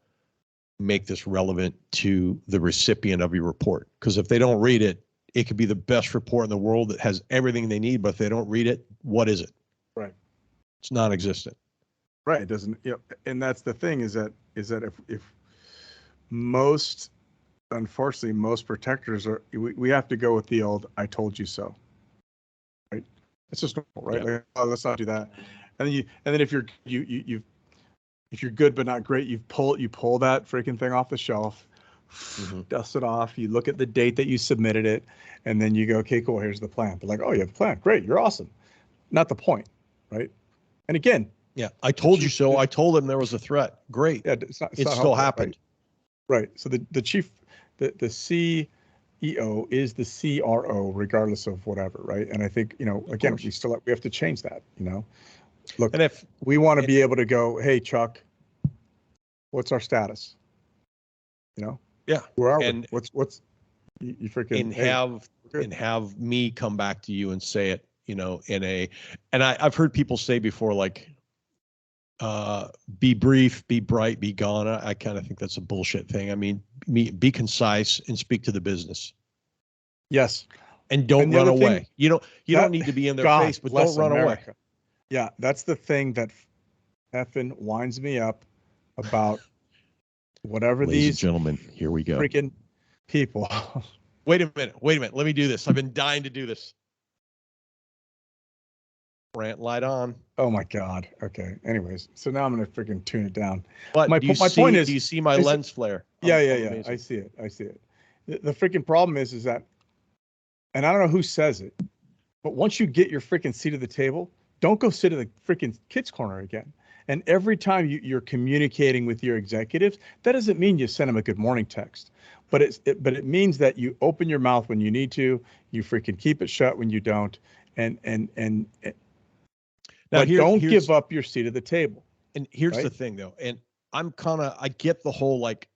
B: make this relevant to the recipient of your report? Because if they don't read it, it could be the best report in the world that has everything they need, but if they don't read it, what is it?
C: Right.
B: It's non-existent.
C: Right. It doesn't, and that's the thing, is that if most, unfortunately, most protectors we have to go with the old, I told you so. Right. It's just normal, right?
B: Yeah.
C: Like, oh, let's not do that. And then if you're if you're good but not great, you pull that freaking thing off the shelf, dust it off. You look at the date that you submitted it, and then you go, okay, cool, here's the plan. They're like, oh, you have a plan. Great, you're awesome. Not the point, right? And again,
B: yeah, I told you so. I told him there was a threat. Great.
C: Yeah, it's not
B: still
C: helpful,
B: happened.
C: Right. So the chief, the CEO is the CRO regardless of whatever, right? And I think, again, we have to change that, Look, and if we want to be able to go, hey, Chuck, what's our status?
B: Yeah.
C: Where are we? What's you freaking
B: and have me come back to you and say it, and I've heard people say before, like, be brief, be bright, be gone. I kind of think that's a bullshit thing. I mean, be concise and speak to the business.
C: Yes.
B: And don't run away. You don't need to be in their face, but don't run away.
C: Yeah, that's the thing that effing winds me up about whatever
B: Ladies and
C: these
B: gentlemen, here we go.
C: freaking people.
B: Wait a minute. Let me do this. I've been dying to do this. Rant light on.
C: Oh my God. Okay. Anyways, so now I'm gonna freaking tune it down.
B: But
C: My
B: do you
C: point is,
B: do you see my lens flare?
C: yeah.
B: Amazing.
C: I see it. The freaking problem is that, and I don't know who says it, but once you get your freaking seat at the table, don't go sit in the freaking kids' corner again. And every time you're communicating with your executives, that doesn't mean you send them a good morning text, but it means that you open your mouth when you need to, you freaking keep it shut when you don't, and
B: now
C: but don't give up your seat at the table.
B: And here's
C: right?
B: the thing, though, and I get the whole, like,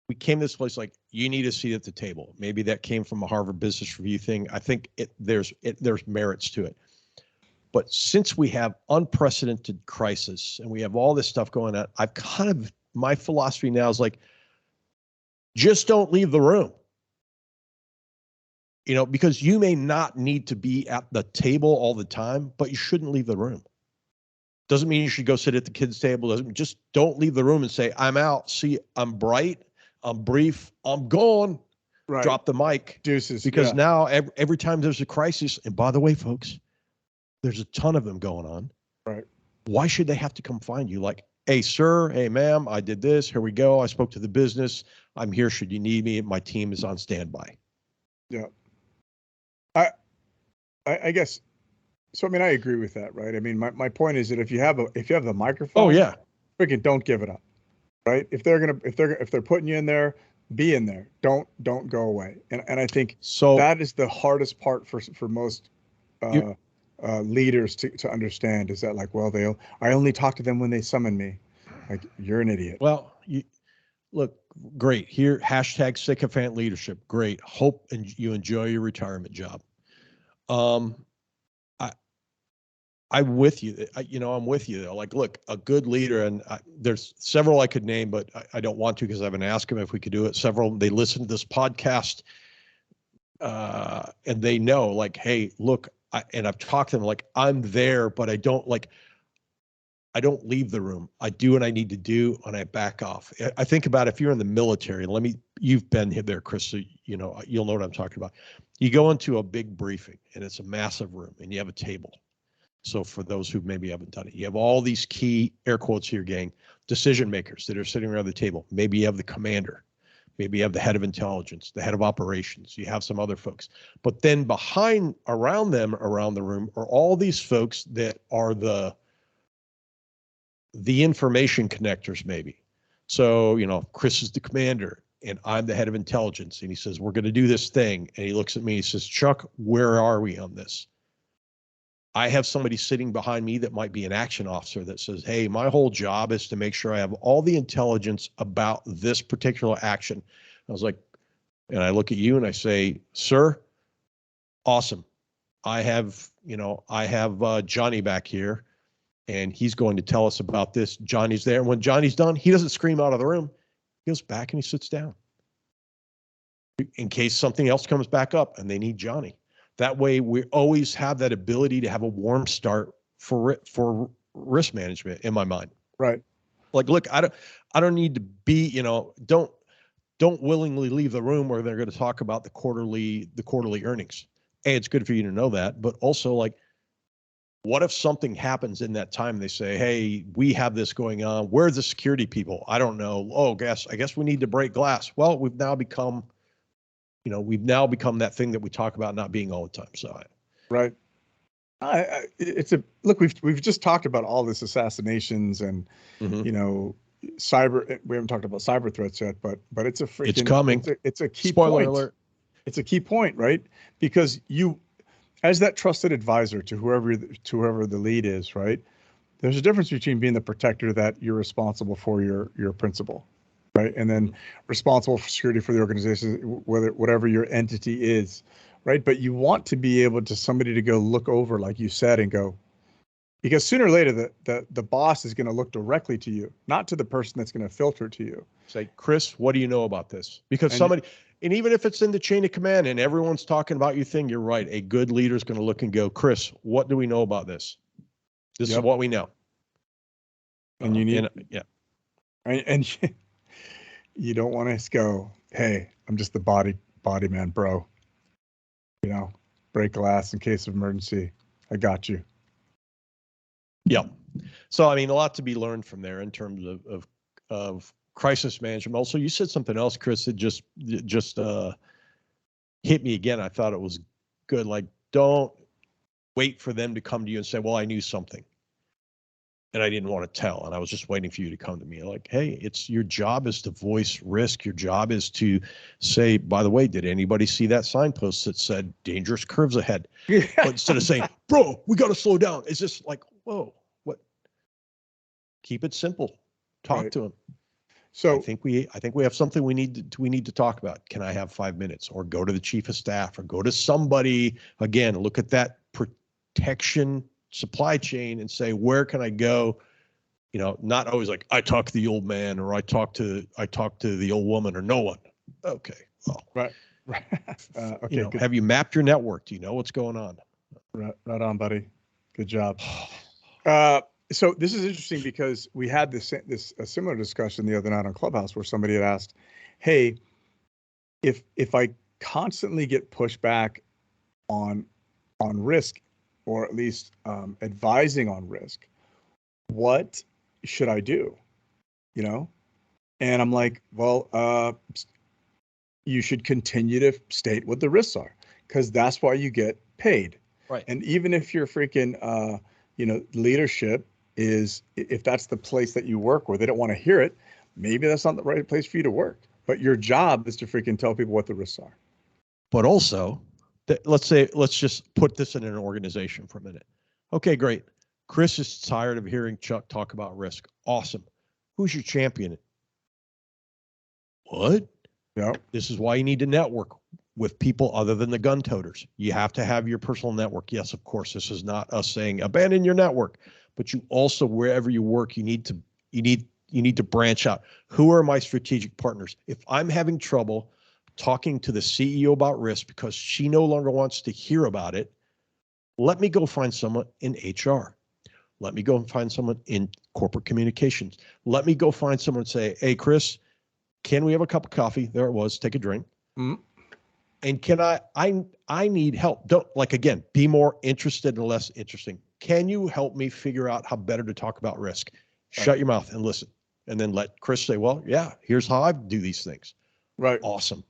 B: we came to this place like, you need a seat at the table. Maybe that came from a Harvard Business Review thing. I think there's merits to it. But since we have unprecedented crisis and we have all this stuff going on, my philosophy now is like, just don't leave the room. Because you may not need to be at the table all the time, but you shouldn't leave the room. Doesn't mean you should go sit at the kids' table. Just don't leave the room and say, I'm out. See, I'm bright. I'm brief. I'm gone.
C: Right.
B: Drop the mic.
C: Deuces.
B: Because now every time there's a crisis, and by the way, folks, there's a ton of them going on.
C: Right.
B: Why should they have to come find you? Like, hey, sir, hey, ma'am, I did this. Here we go. I spoke to the business. I'm here. Should you need me? My team is on standby.
C: Yeah. I guess. So, I mean, I agree with that, right? I mean, my point is that if you have the microphone,
B: oh yeah,
C: freaking don't give it up, right? If they're putting you in there, be in there. Don't go away. And I think
B: so
C: that is the hardest part for most leaders to understand, is that, like, well, I only talk to them when they summon me. Like, you're an idiot.
B: Well, look, great. Here, hashtag sycophant leadership. Great. Hope and you enjoy your retirement job. I'm with you. I'm with you. Like, look, a good leader, and there's several I could name, but I don't want to because I haven't asked them if we could do it. Several, they listen to this podcast, and they know, like, hey, look, and I've talked to them, like, I'm there, but I don't leave the room. I do what I need to do, and I back off. I think about if you're in the military, you've been there, Chris, so you'll know what I'm talking about. You go into a big briefing, and it's a massive room, and you have a table. So for those who maybe haven't done it, you have all these key, air quotes here, gang, decision makers that are sitting around the table. Maybe you have the commander. Maybe you have the head of intelligence, the head of operations. You have some other folks. But then around the room, are all these folks that are the information connectors, maybe. So, Chris is the commander and I'm the head of intelligence. And he says, we're going to do this thing. And he looks at me, he says, Chuck, where are we on this? I have somebody sitting behind me that might be an action officer that says, hey, my whole job is to make sure I have all the intelligence about this particular action. I was like, and I look at you and I say, sir, awesome. I have Johnny back here and he's going to tell us about this. Johnny's there. And when Johnny's done, he doesn't scream out of the room. He goes back and he sits down in case something else comes back up and they need Johnny. That way, we always have that ability to have a warm start for risk management in my mind.
C: Right.
B: Like, look, I don't need to be, don't willingly leave the room where they're going to talk about the quarterly earnings. Hey, it's good for you to know that, but also, like, what if something happens in that time? They say, hey, we have this going on. Where are the security people? I don't know. Oh, I guess we need to break glass. Well, we've now become that thing that we talk about not being all the time. So,
C: right. Look, we've just talked about all this assassinations and, cyber. We haven't talked about cyber threats yet, but it's
B: it's coming.
C: It's a key
B: Spoiler
C: point.
B: alert.
C: It's a key point, right? Because you, as that trusted advisor to whoever the lead is, right? There's a difference between being the protector that you're responsible for your principal, right? And then responsible for security for the organization, whatever your entity is, right? But you want to be able to somebody to go look over, like you said, and go, because sooner or later the boss is going to look directly to you, not to the person that's going to filter to you.
B: Say, Chris, what do you know about this? Because and even if it's in the chain of command and everyone's talking about your thing, you're right. A good leader is going to look and go, Chris, what do we know about this? This is what we know.
C: And you need,
B: yeah.
C: And you don't want to go, hey, I'm just the body man, bro. You know, break glass in case of emergency. I got you.
B: Yeah. So, I mean, a lot to be learned from there in terms of crisis management. Also, you said something else, Chris, that just hit me again. I thought it was good. Like, don't wait for them to come to you and say, well, I knew something and I didn't want to tell. And I was just waiting for you to come to me. Like, hey, it's your job is to voice risk. Your job is to say, by the way, did anybody see that signpost that said dangerous curves ahead? But instead of saying, bro, we got to slow down. It's just like, whoa, what? Keep it simple. Talk to them. So I think we have something we need to talk about. Can I have 5 minutes? Or go to the chief of staff, or go to somebody again, look at that protection supply chain and say, where can I go? You know, not always like I talk to the old man, or I talk to the old woman, or no one. Okay. Well,
C: right. Okay.
B: You know, have you mapped your network? Do you know what's going on?
C: Right on, buddy. Good job. So this is interesting because we had a similar discussion the other night on Clubhouse where somebody had asked, hey, if I constantly get pushback on risk, or at least advising on risk, what should I do? You know? And I'm like, well, you should continue to state what the risks are, because that's why you get paid.
B: Right.
C: And even if your freaking, leadership is, if that's the place that you work where they don't want to hear it, maybe that's not the right place for you to work. But your job is to freaking tell people what the risks are.
B: But also, let's just put this in an organization for a minute. Okay, great. Chris is tired of hearing Chuck talk about risk. Awesome. Who's your champion? What?
C: Yeah.
B: This is why you need to network with people other than the gun toters. You have to have your personal network. Yes, of course, this is not us saying abandon your network, but you also, wherever you work, you need to branch out. Who are my strategic partners? If I'm having trouble talking to the CEO about risk because she no longer wants to hear about it, let me go find someone in HR. Let me go and find someone in corporate communications. Let me go find someone and say, hey, Chris, can we have a cup of coffee? There it was. Take a drink.
C: Mm-hmm.
B: And can I need help. Don't, like, again, be more interested and less interesting. Can you help me figure out how better to talk about risk? Shut your mouth and listen. And then let Chris say, well, yeah, here's how I do these things.
C: Right.
B: Awesome.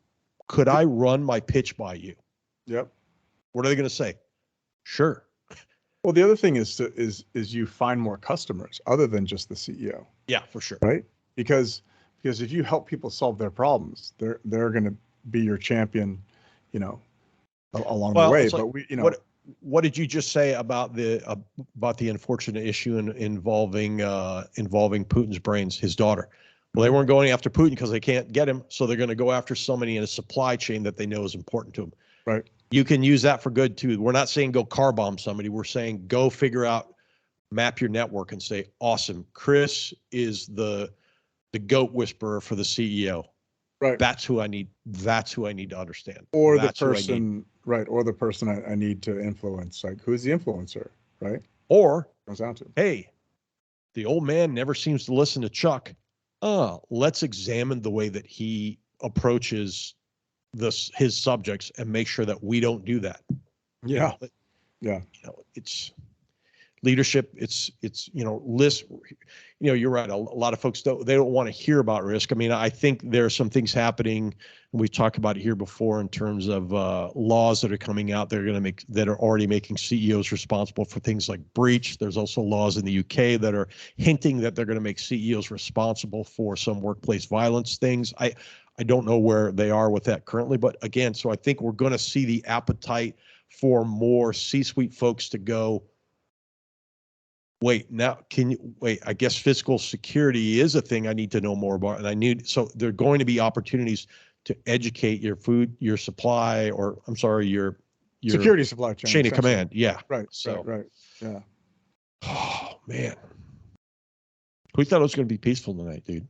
B: Could I run my pitch by you?
C: Yep.
B: What are they going to say? Sure.
C: Well, the other thing is you find more customers other than just the CEO.
B: Yeah, for sure.
C: Right. Because if you help people solve their problems, they're going to be your champion, along the way.
B: Like,
C: but
B: what did you just say about the unfortunate issue involving Putin's brains, his daughter? Well, they weren't going after Putin because they can't get him, so they're going to go after somebody in a supply chain that they know is important to them.
C: Right.
B: You can use that for good too. We're not saying go car bomb somebody. We're saying go figure out, map your network, and say, awesome, Chris is the goat whisperer for the CEO.
C: Right.
B: That's who I need. That's who I need to understand.
C: Or
B: that's
C: the person, right? Or the person I need to influence. Like, who's the influencer, right?
B: Or,
C: comes down to,
B: hey, the old man never seems to listen to Chuck. Let's examine the way that he approaches his subjects and make sure that we don't do that.
C: Yeah. Yeah.
B: It's leadership. It's list. You're right. A lot of folks don't want to hear about risk. I mean, I think there are some things happening, and we've talked about it here before in terms of laws that are coming out. That are already making CEOs responsible for things like breach. There's also laws in the UK that are hinting that they're going to make CEOs responsible for some workplace violence things. I don't know where they are with that currently, but again, so I think we're going to see the appetite for more C-suite folks to go, wait, now I guess physical security is a thing I need to know more about. And so there are going to be opportunities to educate your supply, or I'm sorry, your
C: security supply
B: chain of command. Yeah.
C: Right.
B: So,
C: right. Yeah.
B: Oh man. We thought it was going to be peaceful tonight, dude.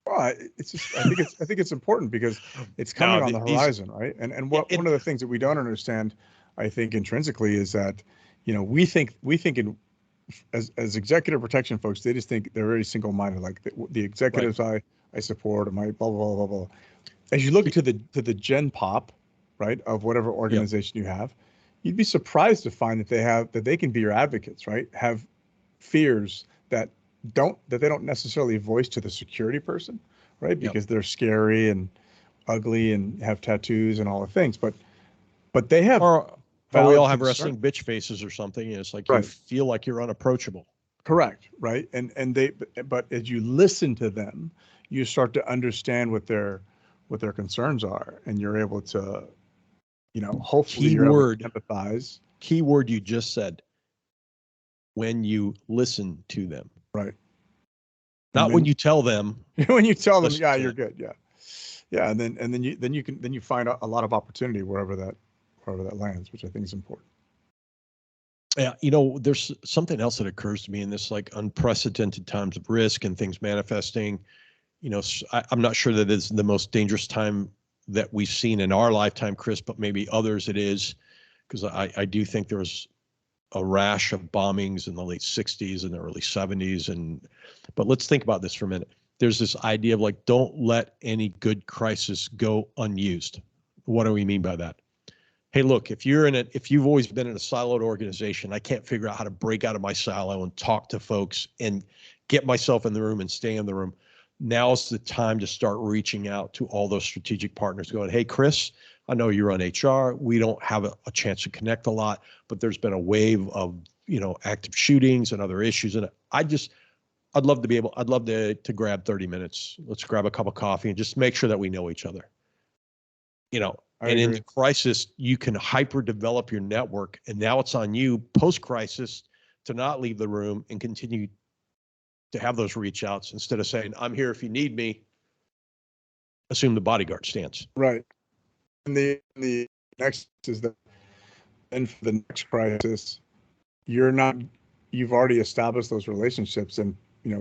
C: Well, it's just, I think it's important because it's coming on the horizon, right? And one of the things that we don't understand, I think intrinsically, is that, we think in as executive protection folks, they just think they're very single-minded. Like the executives I support, or my blah blah blah blah blah. As you look to the gen pop, right, of whatever organization you have, you'd be surprised to find that they can be your advocates, right? Have fears that they don't necessarily voice to the security person, right? Because they're scary and ugly and have tattoos and all the things, but they have.
B: Or we all have resting bitch faces or something. And it's like you feel like you're unapproachable.
C: Correct, right? But as you listen to them, you start to understand what their concerns are, and you're able to, hopefully you're able to empathize.
B: Key word you just said. When you listen to them,
C: right?
B: Not when you tell them.
C: When you tell them, yeah, you're good, yeah, and then you find a lot of opportunity wherever that lands, which I think is important.
B: Yeah, there's something else that occurs to me in this like unprecedented times of risk and things manifesting. I'm not sure that it's the most dangerous time that we've seen in our lifetime, Chris, but maybe others it is, because I do think there was a rash of bombings in the late 60s and the early 70s. But let's think about this for a minute. There's this idea of like, don't let any good crisis go unused. What do we mean by that? Hey, look, if you've always been in a siloed organization, I can't figure out how to break out of my silo and talk to folks and get myself in the room and stay in the room. Now's the time to start reaching out to all those strategic partners going, hey, Chris, I know you're on HR. We don't have a chance to connect a lot, but there's been a wave of, active shootings and other issues. And I'd love to grab 30 minutes. Let's grab a cup of coffee and just make sure that we know each other. And in the crisis, you can hyper develop your network. And now it's on you post-crisis to not leave the room and continue to have those reach outs instead of saying, I'm here if you need me. Assume the bodyguard stance.
C: Right. And the next is that, and for the next crisis, you've already established those relationships, and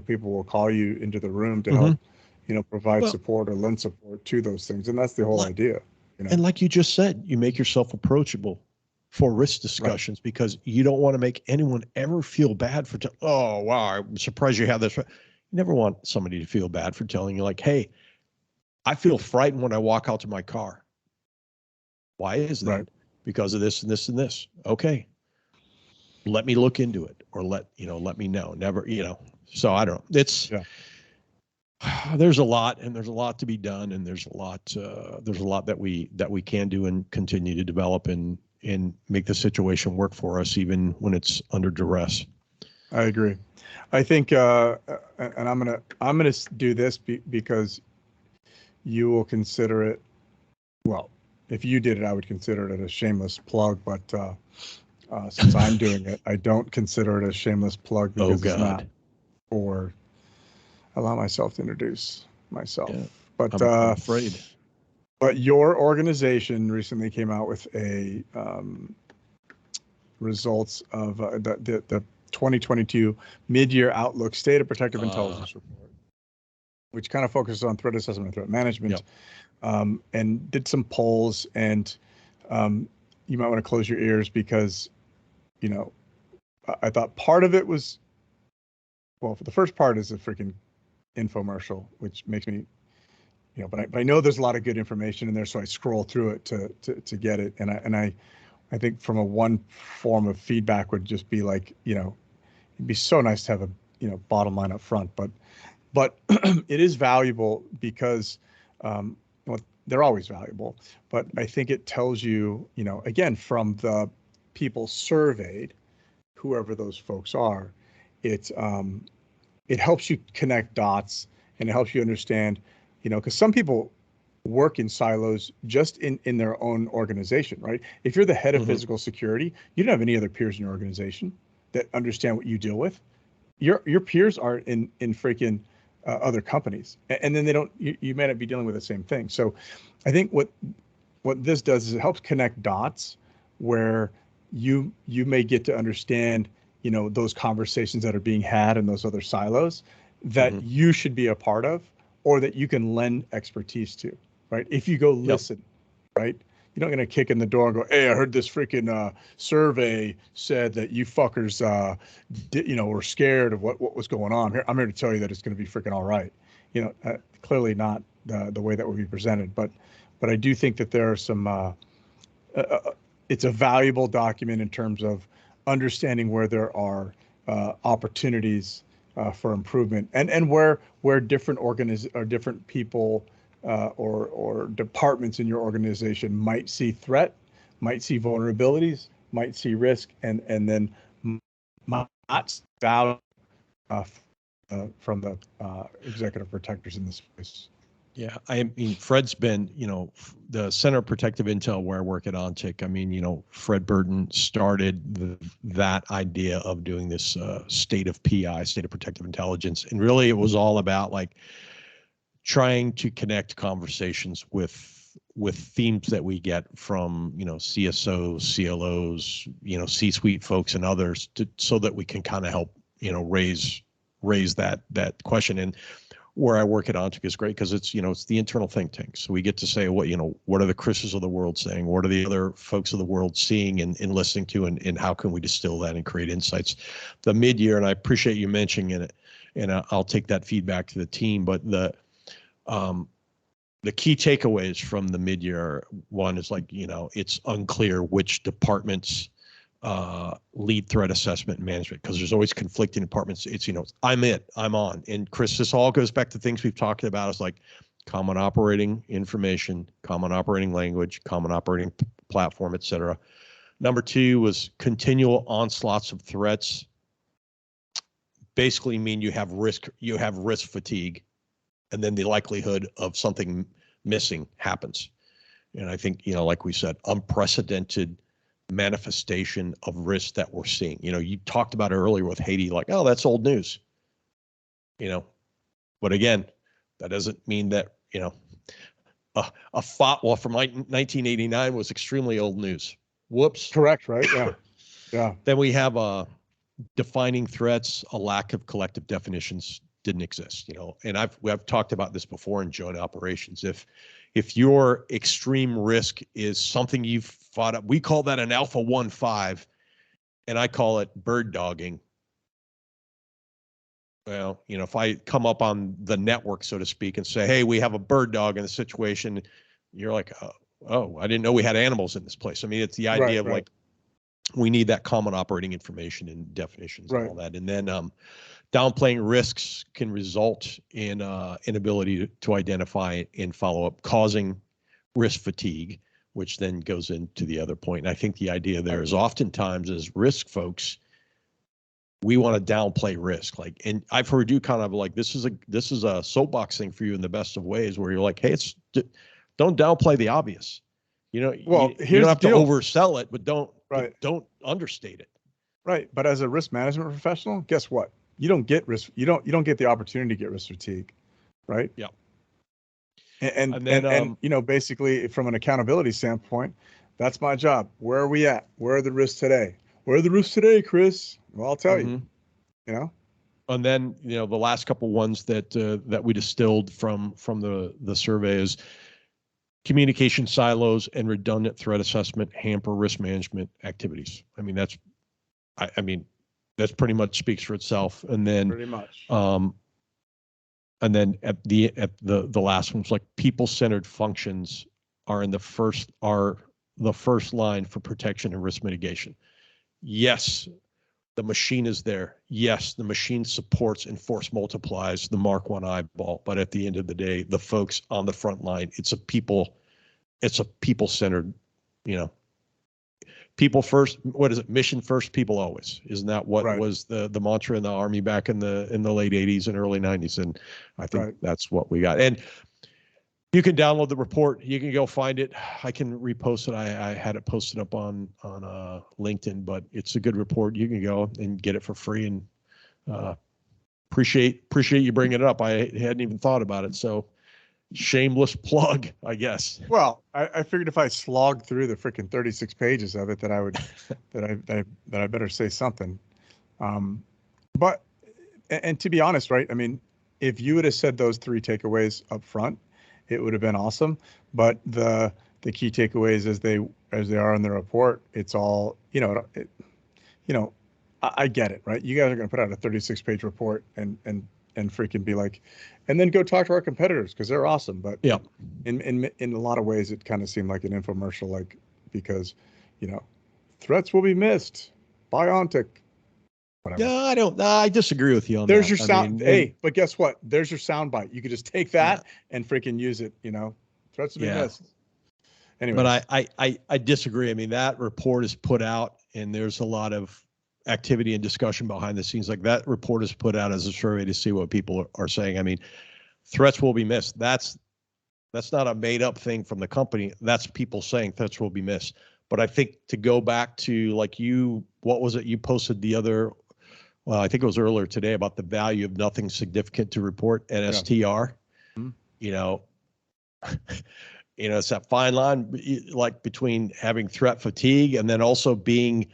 C: people will call you into the room to help, provide support or lend support to those things. And that's the whole idea.
B: And like you just said, you make yourself approachable for risk discussions because you don't want to make anyone ever feel bad for, oh, wow, I'm surprised you have this. You never want somebody to feel bad for telling you like, hey, I feel frightened when I walk out to my car. Why is that?
C: Right.
B: Because of this and this and this. Okay. Let me look into it, or let me know. Never, so I don't know. There's a lot, and there's a lot to be done, and there's a lot that we can do and continue to develop and make the situation work for us, even when it's under duress.
C: I agree. I think, and I'm gonna do this because you will consider it. Well, if you did it, I would consider it a shameless plug. But since I'm doing it, I don't consider it a shameless plug because it's not. Or allow myself to introduce myself. Yeah, but
B: I'm afraid.
C: But your organization recently came out with a results of the 2022 mid-year outlook State of Protective Intelligence report, which kind of focuses on threat assessment and threat management, and did some polls. And you might want to close your ears because, I thought part of it was, well, for the first part is a freaking infomercial, which makes me, but I know there's a lot of good information in there, so I scroll through it to get it. And I think from one form of feedback would just be like, it'd be so nice to have a bottom line up front, but it is valuable because well, they're always valuable, but I think it tells you, again, from the people surveyed, whoever those folks are, it helps you connect dots, and it helps you understand, because some people work in silos just in their own organization, right? If you're the head of physical security, you don't have any other peers in your organization that understand what you deal with. Your peers are in freaking other companies, and then they don't. You may not be dealing with the same thing. So, I think what this does is it helps connect dots where you may get to understand, those conversations that are being had in those other silos that you should be a part of, or that you can lend expertise to, right? If you go listen, right? you're not gonna kick in the door and go, hey, I heard this freaking survey said that you fuckers were scared of what was going on. I'm here to tell you that it's gonna be freaking all right. Clearly not the way that would be presented, but I do think that there are some. It's a valuable document in terms of understanding where there are opportunities for improvement, and where different different people or departments in your organization might see threat, might see vulnerabilities, might see risk, and then might not value from the executive protectors in this space.
B: Yeah, I mean, Fred's been, the Center of Protective Intel where I work at ONTIC. I mean, Fred Burton started that idea of doing this state of PI, state of protective intelligence. And really it was all about like trying to connect conversations with themes that we get from, CSOs, CLOs, C-suite folks and others so that we can kind of help, raise that question. And where I work at ONTIC is great because it's the internal think tank. So we get to say what are the Chris's of the world saying? What are the other folks of the world seeing and listening to, and how can we distill that and create insights? The mid-year, and I appreciate you mentioning it, and I'll take that feedback to the team. But the key takeaways from the mid-year one is it's unclear which departments lead threat assessment and management, because there's always conflicting departments. It's, I'm on. And Chris, this all goes back to things we've talked about. It's like common operating information, common operating language, common operating platform, et cetera. Number 2 was continual onslaughts of threats. Basically mean you have risk fatigue, and then the likelihood of something missing happens. And I think, like we said, unprecedented manifestation of risk that we're seeing. You talked about it earlier with Haiti, like, oh, that's old news. But again, that doesn't mean that, a fatwa from 1989 was extremely old news. Whoops.
C: Correct, right? Yeah. Yeah.
B: Then we have defining threats, a lack of collective definitions didn't exist, and I've talked about this before in joint operations. If your extreme risk is something you've fought up, we call that an alpha 1-5, and I call it bird dogging. Well, if I come up on the network, so to speak, and say, hey, we have a bird dog in the situation, you're like, oh, I didn't know we had animals in this place. I mean, it's the idea of like, we need that common operating information and definitions and all that. And then downplaying risks can result in inability to identify and follow up, causing risk fatigue, which then goes into the other point. And I think the idea there is oftentimes as risk folks, we want to downplay risk. And I've heard you kind of like, this is a soapbox thing for you in the best of ways, where you're like, hey, don't downplay the obvious. You don't have to oversell it, but don't understate it.
C: Right. But as a risk management professional, guess what? You don't get risk. You don't get the opportunity to get risk fatigue, right?
B: Yeah.
C: And then basically from an accountability standpoint, that's my job. Where are we at? Where are the risks today? Where are the risks today, Chris? Well, I'll tell you.
B: And then the last couple ones that we distilled from the survey is communication silos and redundant threat assessment hamper risk management activities. I mean, that's pretty much speaks for itself. And then
C: pretty much.
B: And then at the last one's like people-centered functions are the first line for protection and risk mitigation. Yes, the machine is there. Yes, the machine supports and force multiplies the Mark I eyeball. But at the end of the day, the folks on the front line, it's a people-centered, people first. What is it? Mission first, people always. Isn't that what was the mantra in the Army back in the late 80s and early 90s? And I think that's what we got. And you can download the report. You can go find it. I can repost it. I had it posted up on LinkedIn, but it's a good report. You can go and get it for free. And appreciate you bringing it up. I hadn't even thought about it. So shameless plug, I guess.
C: Well, I figured if I slogged through the freaking 36 pages of it, that I would that I better say something. But to be honest, right? I mean, if you would have said those 3 takeaways up front, it would have been awesome. But the the key takeaways as they are in the report, it's all, you know, I get it, right? You guys are going to put out a 36-page report and freaking be like, and then go talk to our competitors because they're awesome. But
B: Yeah.
C: in a lot of ways, it kind of seemed like an infomercial, like, because, threats will be missed. Biontech, whatever.
B: Yeah, I disagree with you on
C: There's
B: that.
C: your sound.
B: I mean,
C: Hey, but guess what? There's your sound bite. You could just take that and freaking use it. Threats will be missed. Anyways.
B: But I disagree. I mean, that report is put out, and there's a lot of activity and discussion behind the scenes. Like, that report is put out as a survey to see what people are saying. I mean, threats will be missed. That's not a made up thing from the company. That's people saying threats will be missed. But I think to go back to, like, what was it you posted well, I think it was earlier today, about the value of nothing significant to report, NSTR.
C: Yeah.
B: It's that fine line, like, between having threat fatigue and then also being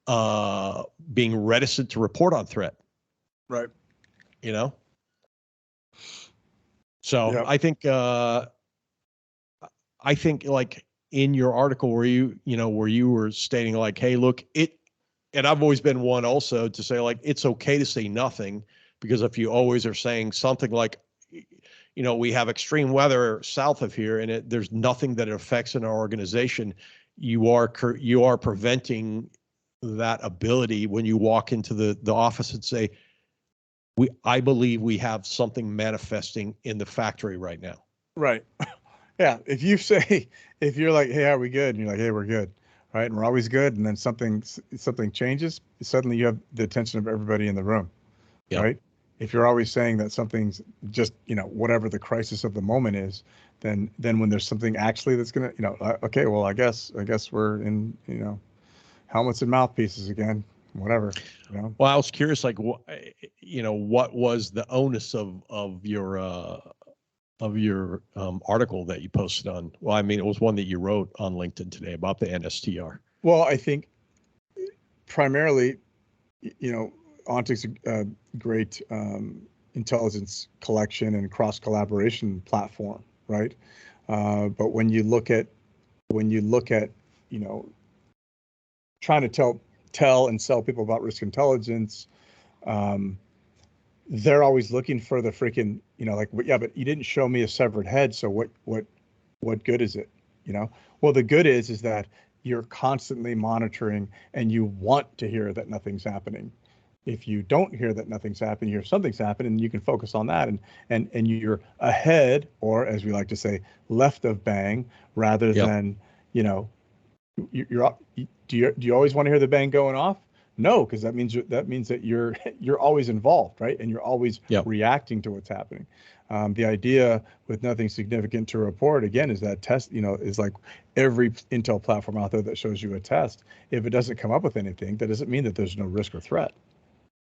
B: reticent to report on threat.
C: Right.
B: So
C: yep.
B: I think like in your article where you were stating, like, hey, look, and I've always been one also to say, like, it's okay to say nothing, because if you always are saying something like, we have extreme weather south of here and there's nothing that it affects in our organization, you are preventing that ability when you walk into the office and say, I believe we have something manifesting in the factory right now.
C: Right. Yeah. If you're like, hey, are we good? And you're like, hey, we're good. Right. And we're always good. And then something changes, suddenly you have the attention of everybody in the room.
B: Yep.
C: Right. If you're always saying that something's just, whatever the crisis of the moment is, then when there's something actually that's going to, okay, well, I guess we're in, helmets and mouthpieces again, whatever.
B: Well, I was curious, like, what was the onus of your article that you posted on? Well, I mean, it was one that you wrote on LinkedIn today about the NSTR.
C: Well, I think primarily, ONTIC's a great intelligence collection and cross collaboration platform, right? But when you look at, trying to tell and sell people about risk intelligence, they're always looking for the freaking, like, yeah, but you didn't show me a severed head, so what good is it? Well, the good is that you're constantly monitoring and you want to hear that nothing's happening. If you don't hear that nothing's happening, you hear something's happening, you can focus on that, and you're ahead, or as we like to say, left of bang, rather than, do you always want to hear the bang going off? No, because that means that you're always involved, right? And you're always reacting to what's happening. The idea with nothing significant to report, again, is that test, is like every Intel platform out there that shows you a test. If it doesn't come up with anything, that doesn't mean that there's no risk or threat.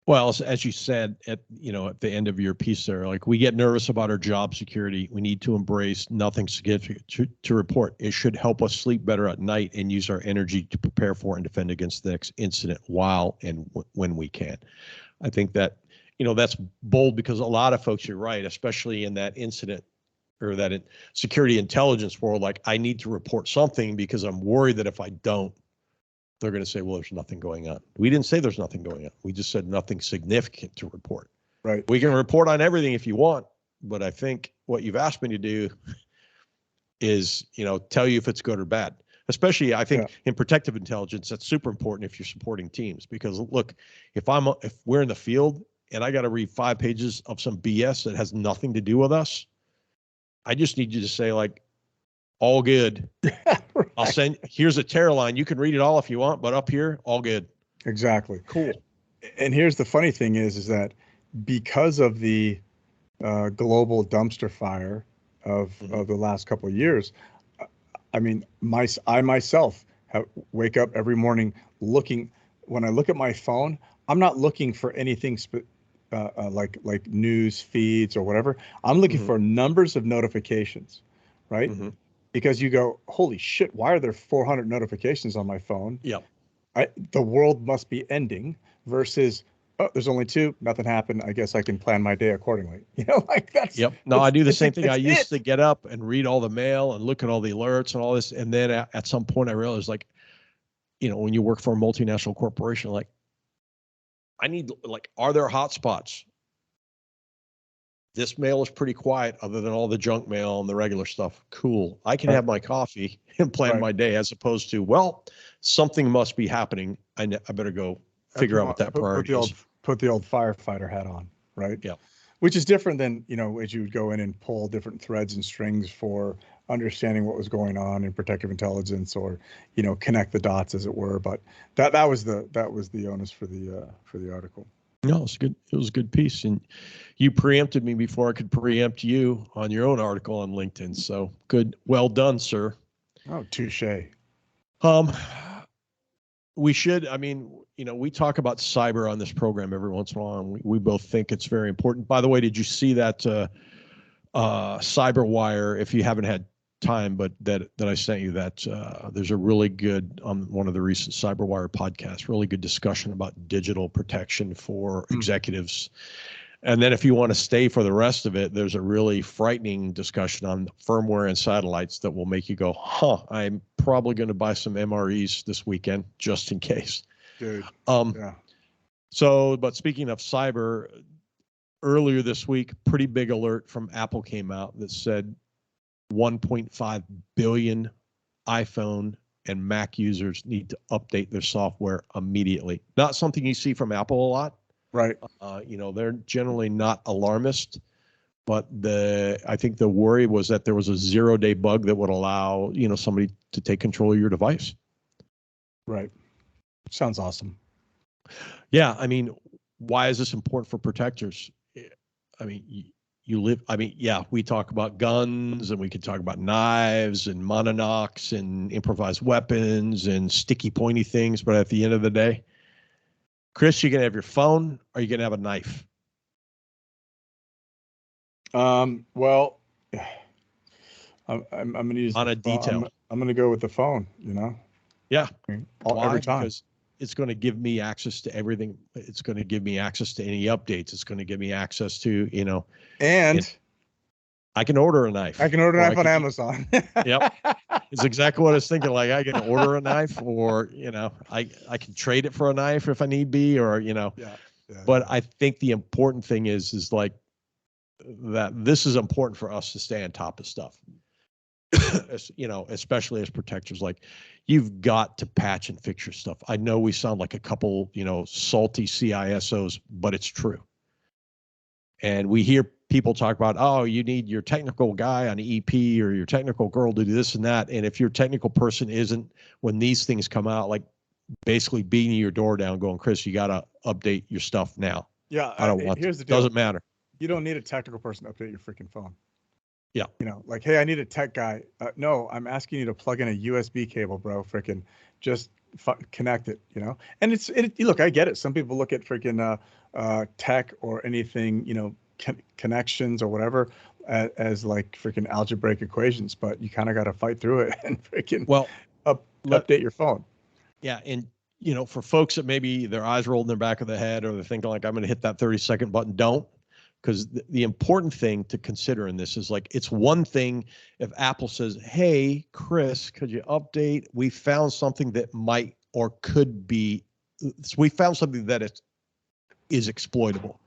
B: Well, as you said at the end of your piece there, like, we get nervous about our job security. We need to embrace nothing significant to report. It should help us sleep better at night and use our energy to prepare for and defend against the next incident while and when we can. I think that, that's bold, because a lot of folks, you're right, especially in that incident or that security intelligence world, like, I need to report something because I'm worried that if I don't, they're going to say, well, there's nothing going on. We didn't say there's nothing going on. We just said nothing significant to report.
C: Right.
B: We can report on everything if you want, but I think what you've asked me to do is, tell you if it's good or bad. Especially, I think in protective intelligence, that's super important if you're supporting teams, because look, if we're in the field and I got to read 5 pages of some BS that has nothing to do with us, I just need you to say, like, all good. Right. I'll here's a terror line. You can read it all if you want, but up here, all good.
C: Exactly.
B: Cool.
C: And here's the funny thing is that because of the global dumpster fire of the last couple of years, I mean, I myself wake up every morning looking, when I look at my phone, I'm not looking for anything like news feeds or whatever. I'm looking for numbers of notifications, right? Because you go, holy shit, why are there 400 notifications on my phone?
B: Yeah.
C: The world must be ending, versus oh, there's only two, nothing happened. I guess I can plan my day accordingly. Like
B: Yep. No, I do the same thing. I
C: it's
B: used to get up and read all the mail and look at all the alerts and all this. And then at some point I realized, like, when you work for a multinational corporation, like, I need, like, are there hotspots? This mail is pretty quiet other than all the junk mail and the regular stuff. Cool. I can have my coffee and plan my day, as opposed to, well, something must be happening. I better go figure out what that priority is.
C: Put the old firefighter hat on, right?
B: Yeah.
C: Which is different than, as you would go in and pull different threads and strings for understanding what was going on in protective intelligence, or, connect the dots, as it were. But that was the onus for the article.
B: No, it's good. It was a good piece. And you preempted me before I could preempt you on your own article on LinkedIn. So good. Well done, sir.
C: Oh, touche.
B: We should, we talk about cyber on this program every once in a while, and we both think it's very important. By the way, did you see that CyberWire? If you haven't had time, but that I sent you, that there's a really good, on one of the recent CyberWire podcasts, really good discussion about digital protection for executives. And then if you want to stay for the rest of it, there's a really frightening discussion on firmware and satellites that will make you go, I'm probably going to buy some MREs this weekend just in case.
C: Dude. Yeah.
B: So, but speaking of cyber, earlier this week, pretty big alert from Apple came out that said 1.5 billion iPhone and Mac users need to update their software immediately. Not something you see from Apple a lot.
C: Right.
B: They're generally not alarmist, but I think the worry was that there was a 0-day bug that would allow, somebody to take control of your device. Right.
C: Sounds awesome.
B: Yeah. Why is this important for protectors? We talk about guns, and we could talk about knives and mononocks and improvised weapons and sticky pointy things. But at the end of the day, Chris, you're going to have your phone, or you're going to have a knife?
C: Well, I'm going to use
B: on a detail.
C: I'm going to go with the phone,
B: Yeah.
C: Why? Every time.
B: Because it's going to give me access to everything. It's going to give me access to any updates. It's going to give me access to,
C: and
B: I can order a knife.
C: I can order a knife on Amazon.
B: Yep. It's exactly what I was thinking. Like, I can order a knife, or, I can trade it for a knife if I need be, or, Yeah. But I think the important thing is like that this is important for us to stay on top of stuff. Especially as protectors, like, you've got to patch and fix your stuff. I know we sound like a couple, salty CISOs, but it's true. And we hear people talk about, oh, you need your technical guy on EP or your technical girl to do this and that. And if your technical person isn't, when these things come out, like basically beating your door down, going, Chris, you got to update your stuff now.
C: Yeah.
B: I don't want
C: here's
B: to.
C: The deal.
B: Doesn't matter.
C: You don't need a technical person to update your freaking phone.
B: Yeah.
C: Like, hey, I need a tech guy. No, I'm asking you to plug in a USB cable, bro. Freaking just connect it, And look, I get it. Some people look at freaking tech or anything, connections or whatever as like freaking algebraic equations, but you kind of got to fight through it and freaking update your phone.
B: Yeah. And, for folks that maybe their eyes rolled in their back of the head, or they're thinking like, I'm going to hit that 30-second button, don't. Because the important thing to consider in this is, like, it's one thing if Apple says, hey, Chris, could you update? We found something that might or could be, we found something that is exploitable.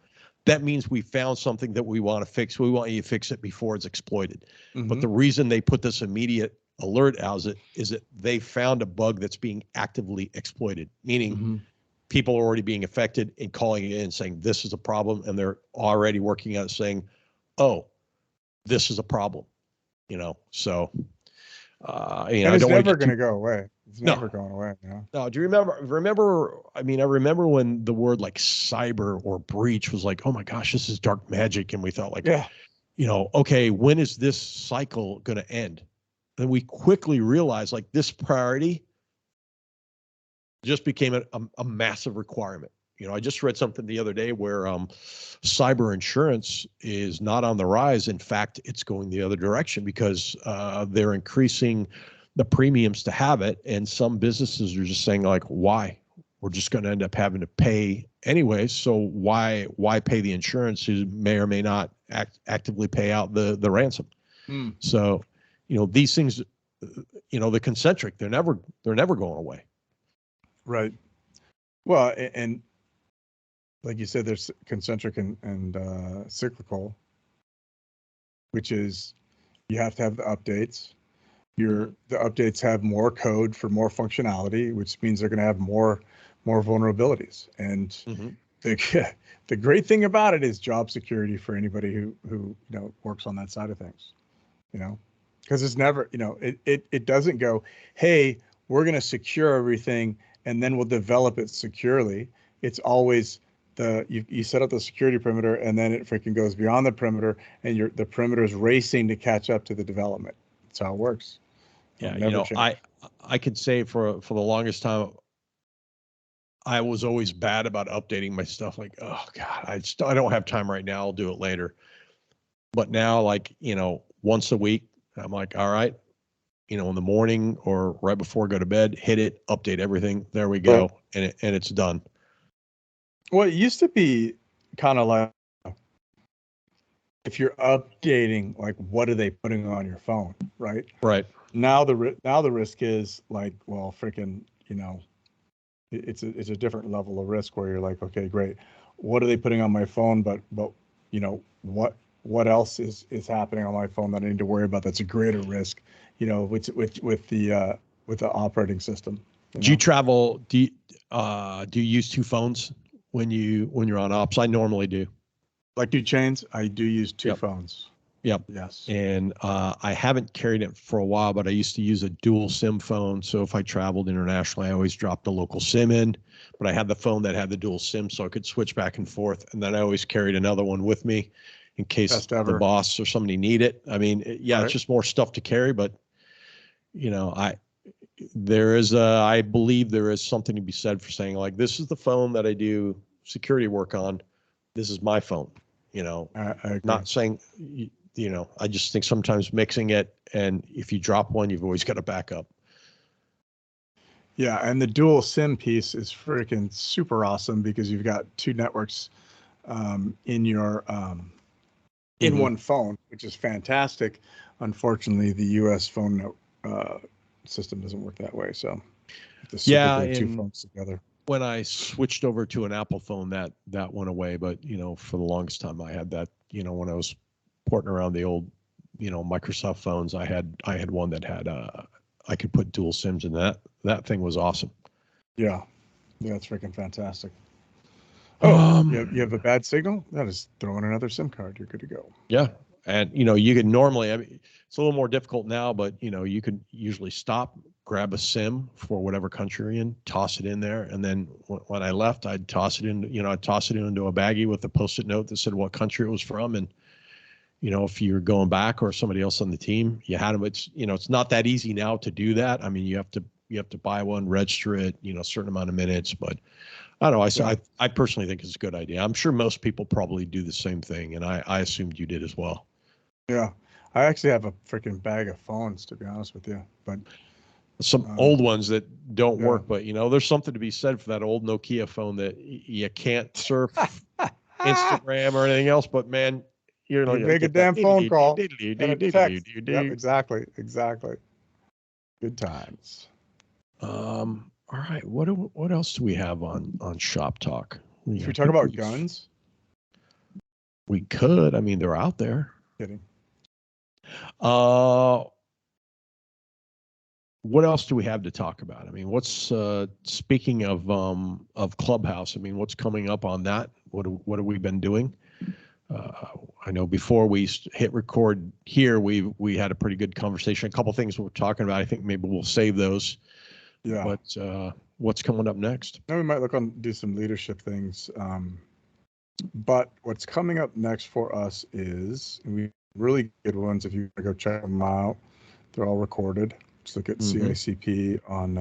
B: That means we found something that we want to fix. We want you to fix it before it's exploited. Mm-hmm. But the reason they put this immediate alert out is that they found a bug that's being actively exploited, meaning people are already being affected and calling it in and saying, this is a problem. And they're already working on it saying, oh, this is a problem, so,
C: and it's never going to go away. It's never going away.
B: No. Do you remember, I remember when the word like cyber or breach was like, oh my gosh, this is dark magic. And we thought like, okay, when is this cycle going to end? And we quickly realized like this priority just became a massive requirement. I just read something the other day where cyber insurance is not on the rise. In fact, it's going the other direction because they're increasing the premiums to have it. And some businesses are just saying like, why? we're just going to end up having to pay anyway. So why pay the insurance who may or may not actively pay out the ransom? So, these things, the concentric, they're never going away.
C: Right. Well, and like you said, there's concentric and cyclical, which is you have to have the updates. The updates have more code for more functionality, which means they're going to have more vulnerabilities. And the great thing about it is job security for anybody who works on that side of things. Because it's never, it doesn't go, hey, we're going to secure everything and then we'll develop it securely. It's always you set up the security perimeter and then it freaking goes beyond the perimeter and the perimeter is racing to catch up to the development. That's how it works.
B: Yeah, I could say for the longest time, I was always bad about updating my stuff. Like, oh God, I don't have time right now. I'll do it later. But now, once a week, I'm like, all right, in the morning or right before I go to bed, hit it, update everything. There we go, and it's done.
C: Well, it used to be kind of like if you're updating, like, what are they putting on your phone, right?
B: Right.
C: Now the risk is like, well, freaking, it's a different level of risk where you're like, okay, great, what are they putting on my phone? But what else is happening on my phone that I need to worry about? That's a greater risk, with the operating system.
B: Do you travel? Do you use two phones when you're on ops? I normally do.
C: Like do chains, I do use two phones.
B: Yep.
C: Yes.
B: And I haven't carried it for a while, but I used to use a dual SIM phone. So if I traveled internationally, I always dropped the local SIM in, but I had the phone that had the dual SIM so I could switch back and forth. And then I always carried another one with me in case the boss or somebody need it. I mean, it's just more stuff to carry, but I believe there is something to be said for saying, like, this is the phone that I do security work on. This is my phone,
C: I agree.
B: Not saying, I just think sometimes mixing it, and if you drop one, you've always got a backup.
C: Yeah, and the dual SIM piece is freaking super awesome because you've got two networks in your in one phone, which is fantastic. Unfortunately, the U.S. phone system doesn't work that way, so you have to super two phones together.
B: When I switched over to an Apple phone, that went away. But for the longest time, I had that. When I was porting around the old, Microsoft phones, I had one that had I could put dual SIMs in that. That thing was awesome.
C: Yeah, it's freaking fantastic. Oh, you have a bad signal? That is, throw in another SIM card. You're good to go.
B: Yeah, and you could normally. I mean, it's a little more difficult now, but you could usually stop, grab a SIM for whatever country you're in, toss it in there, and then when I left, I'd toss it in. I'd toss it into a baggie with a Post-it note that said what country it was from, and if you're going back or somebody else on the team, you had them. It's it's not that easy now to do that. I mean, you have to buy one, register it, a certain amount of minutes, but I don't know. I personally think it's a good idea. I'm sure most people probably do the same thing, and I assumed you did as well.
C: Yeah, I actually have a freaking bag of phones, to be honest with you, but
B: some old ones that don't work. But there's something to be said for that old Nokia phone that you can't surf Instagram or anything else. But man,
C: you make a damn phone call. Yep, exactly. Good times.
B: All right. What else do we have on Shop Talk?
C: Should we talk about guns?
B: We could. I mean, they're out there.
C: Kidding.
B: What else do we have to talk about? I mean, what's speaking of Clubhouse? I mean, what's coming up on that? What have we been doing? I know before we hit record here, we had a pretty good conversation. A couple things we're talking about. I think maybe we'll save those.
C: Yeah.
B: But what's coming up next?
C: Now we might do some leadership things. But what's coming up next for us is, and we really good ones. If you want to go check them out, they're all recorded. Just look at CiCP on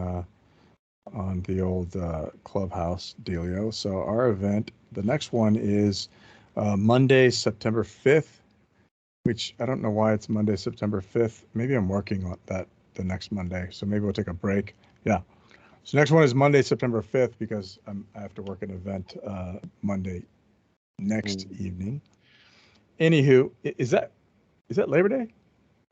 C: the old Clubhouse dealio. So our event, the next one is Monday, September 5th, which I don't know why it's Monday, September 5th. Maybe I'm working on that the next Monday, so maybe we'll take a break. Yeah. So next one is Monday, September 5th, because I have to work an event Monday next evening. Anywho, is that Labor Day?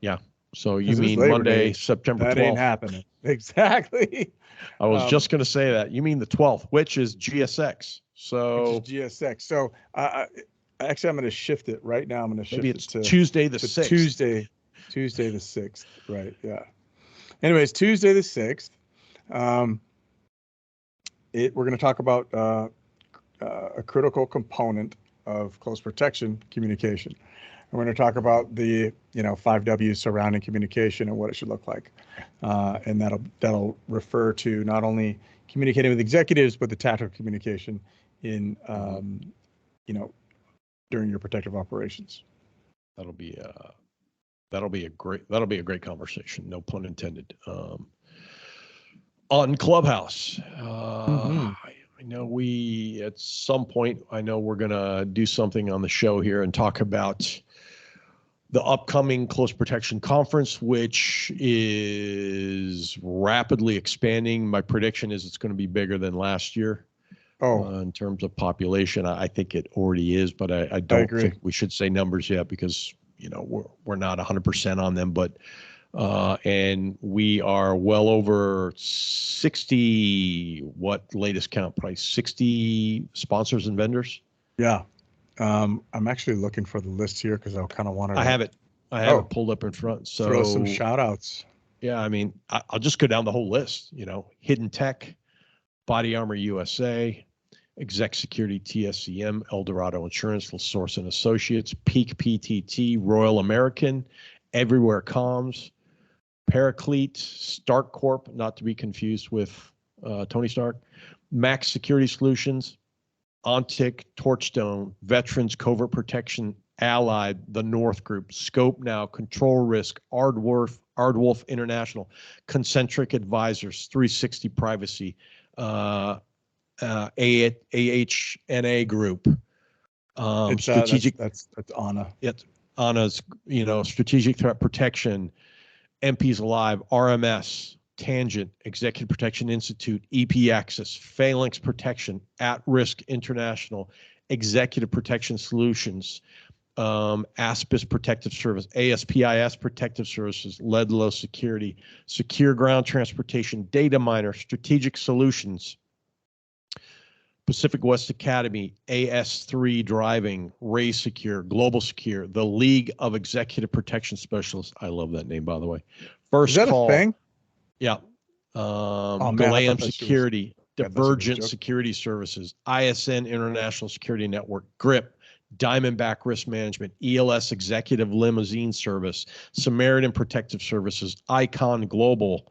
B: Yeah. So you
C: 'Cause it is
B: mean
C: Labor
B: Monday,
C: Day.
B: September
C: That
B: 12th?
C: ain't happening. Exactly.
B: I was just going to say that. You mean the 12th, which is GSX. So
C: Which is GSX. So actually, I'm going to shift it right now. I'm going to shift
B: maybe
C: it
B: it's
C: to
B: Tuesday the 6th.
C: Tuesday the 6th. Right. Yeah. Anyways, Tuesday the 6th. We're going to talk about a critical component of close protection communication. And we're going to talk about the 5 W's surrounding communication and what it should look like, and that'll refer to not only communicating with executives but the tactical communication in during your protective operations.
B: That'll be a great conversation. No pun intended. On Clubhouse. I know at some point, I know we're going to do something on the show here and talk about the upcoming Close Protection Conference, which is rapidly expanding. My prediction is it's going to be bigger than last year. In terms of population. I think it already is, but I don't think we should say numbers yet because, we're not 100% on them, but and we are well over 60, what latest count price, 60 sponsors and vendors?
C: Yeah. I'm actually looking for the list here because I kind of wanted to.
B: I have it pulled up in front. So
C: throw some shout outs.
B: Yeah, I mean, I'll just go down the whole list, Hidden Tech, Body Armor USA, Exec Security TSCM, Eldorado Insurance, LaSource and Associates, Peak PTT, Royal American, Everywhere Comms, Paraclete, Stark Corp, not to be confused with Tony Stark, Max Security Solutions, Ontic, Torchstone, Veterans Covert Protection, Allied, the North Group, Scope Now, Control Risk, Ardwolf International, Concentric Advisors, 360 Privacy, AHNA Group, strategic.
C: That's ANA.
B: It's ANA's, Strategic Threat Protection, MPs Alive, RMS, Tangent, Executive Protection Institute, EP Access, Phalanx Protection, At Risk International, Executive Protection Solutions, ASPIS Protective Service, ASPIS Protective Services, Ledlow Security, Secure Ground Transportation, Data Miner, Strategic Solutions, Pacific West Academy, AS3 Driving, Ray Secure, Global Secure, the League of Executive Protection Specialists. I love that name, by the way. First
C: Is that
B: Call.
C: A thing?
B: Yeah.
C: Man,
B: Delam Security, Divergent Security Services, ISN International Security Network, GRIP, Diamondback Risk Management, ELS Executive Limousine Service, Samaritan Protective Services, Icon Global,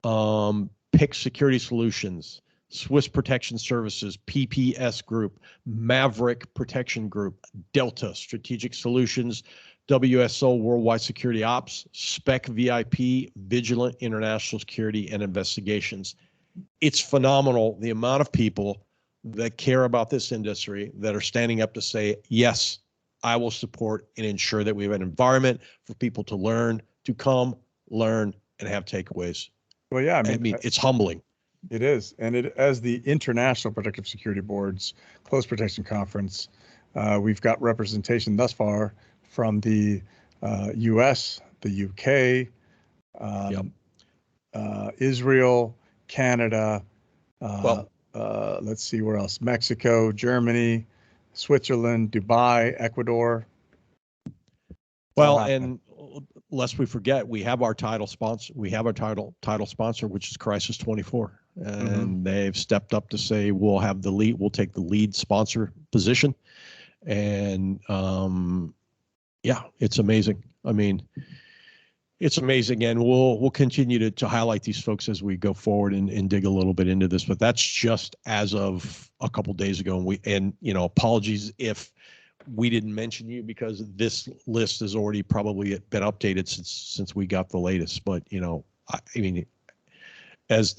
B: PIC Security Solutions, Swiss Protection Services, PPS Group, Maverick Protection Group, Delta Strategic Solutions, WSO Worldwide Security Ops, Spec VIP, Vigilant International Security and Investigations. It's phenomenal the amount of people that care about this industry that are standing up to say, yes, I will support and ensure that we have an environment for people to learn, to come, learn, and have takeaways.
C: Well, yeah, I mean
B: it's humbling.
C: It is. And as the International Protective Security Board's Close Protection Conference, we've got representation thus far from the US, the UK, Israel, Canada, let's see where else, Mexico, Germany, Switzerland, Dubai, Ecuador.
B: Well, and lest we forget, we have our title sponsor. We have our title sponsor, which is Crisis 24, and they've stepped up to say we'll have the lead. We'll take the lead sponsor position, and yeah, it's amazing. I mean, it's amazing, and we'll continue to highlight these folks as we go forward and dig a little bit into this. But that's just as of a couple days ago, and apologies if we didn't mention you because this list has already probably been updated since we got the latest. But I mean, as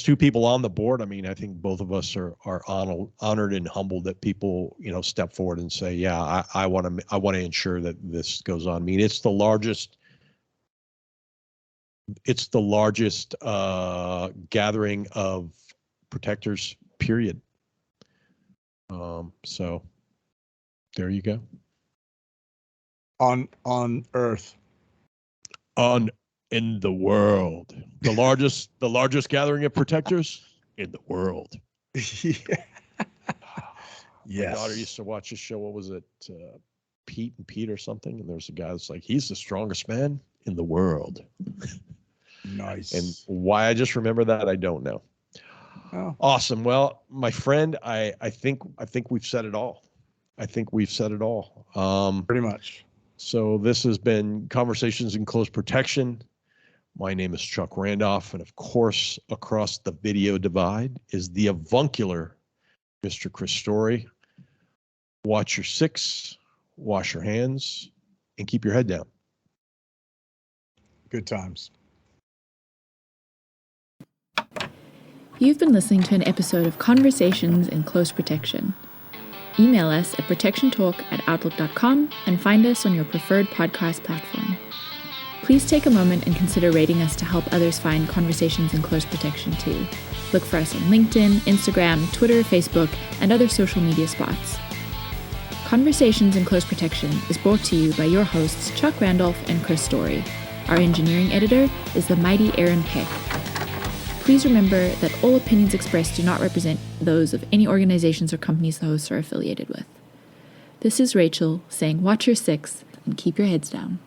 B: two people on the board, I mean, I think both of us are honored and humbled that people step forward and say, yeah, I want to ensure that this goes on. I mean, it's the largest It's the largest gathering of protectors, period. So there you go.
C: On Earth.
B: In the world. The largest gathering of protectors in the world.
C: Yeah.
B: My daughter used to watch a show, what was it? Pete and Pete or something. And there's a guy that's like, he's the strongest man in the world.
C: Nice.
B: And why I just remember that, I don't know.
C: Oh.
B: Awesome. Well, my friend, I think we've said it all. I think we've said it all.
C: Pretty much.
B: So this has been Conversations in Close Protection. My name is Chuck Randolph, and of course, across the video divide is the avuncular Mr. Chris Story. Watch your six, wash your hands, and keep your head down.
C: Good times.
A: You've been listening to an episode of Conversations in Close Protection. Email us at protectiontalk@outlook.com and find us on your preferred podcast platform. Please take a moment and consider rating us to help others find Conversations in Close Protection too. Look for us on LinkedIn, Instagram, Twitter, Facebook, and other social media spots. Conversations in Close Protection is brought to you by your hosts Chuck Randolph and Chris Story. Our engineering editor is the mighty Aaron Peck. Please remember that all opinions expressed do not represent those of any organizations or companies the hosts are affiliated with. This is Rachel saying watch your six and keep your heads down.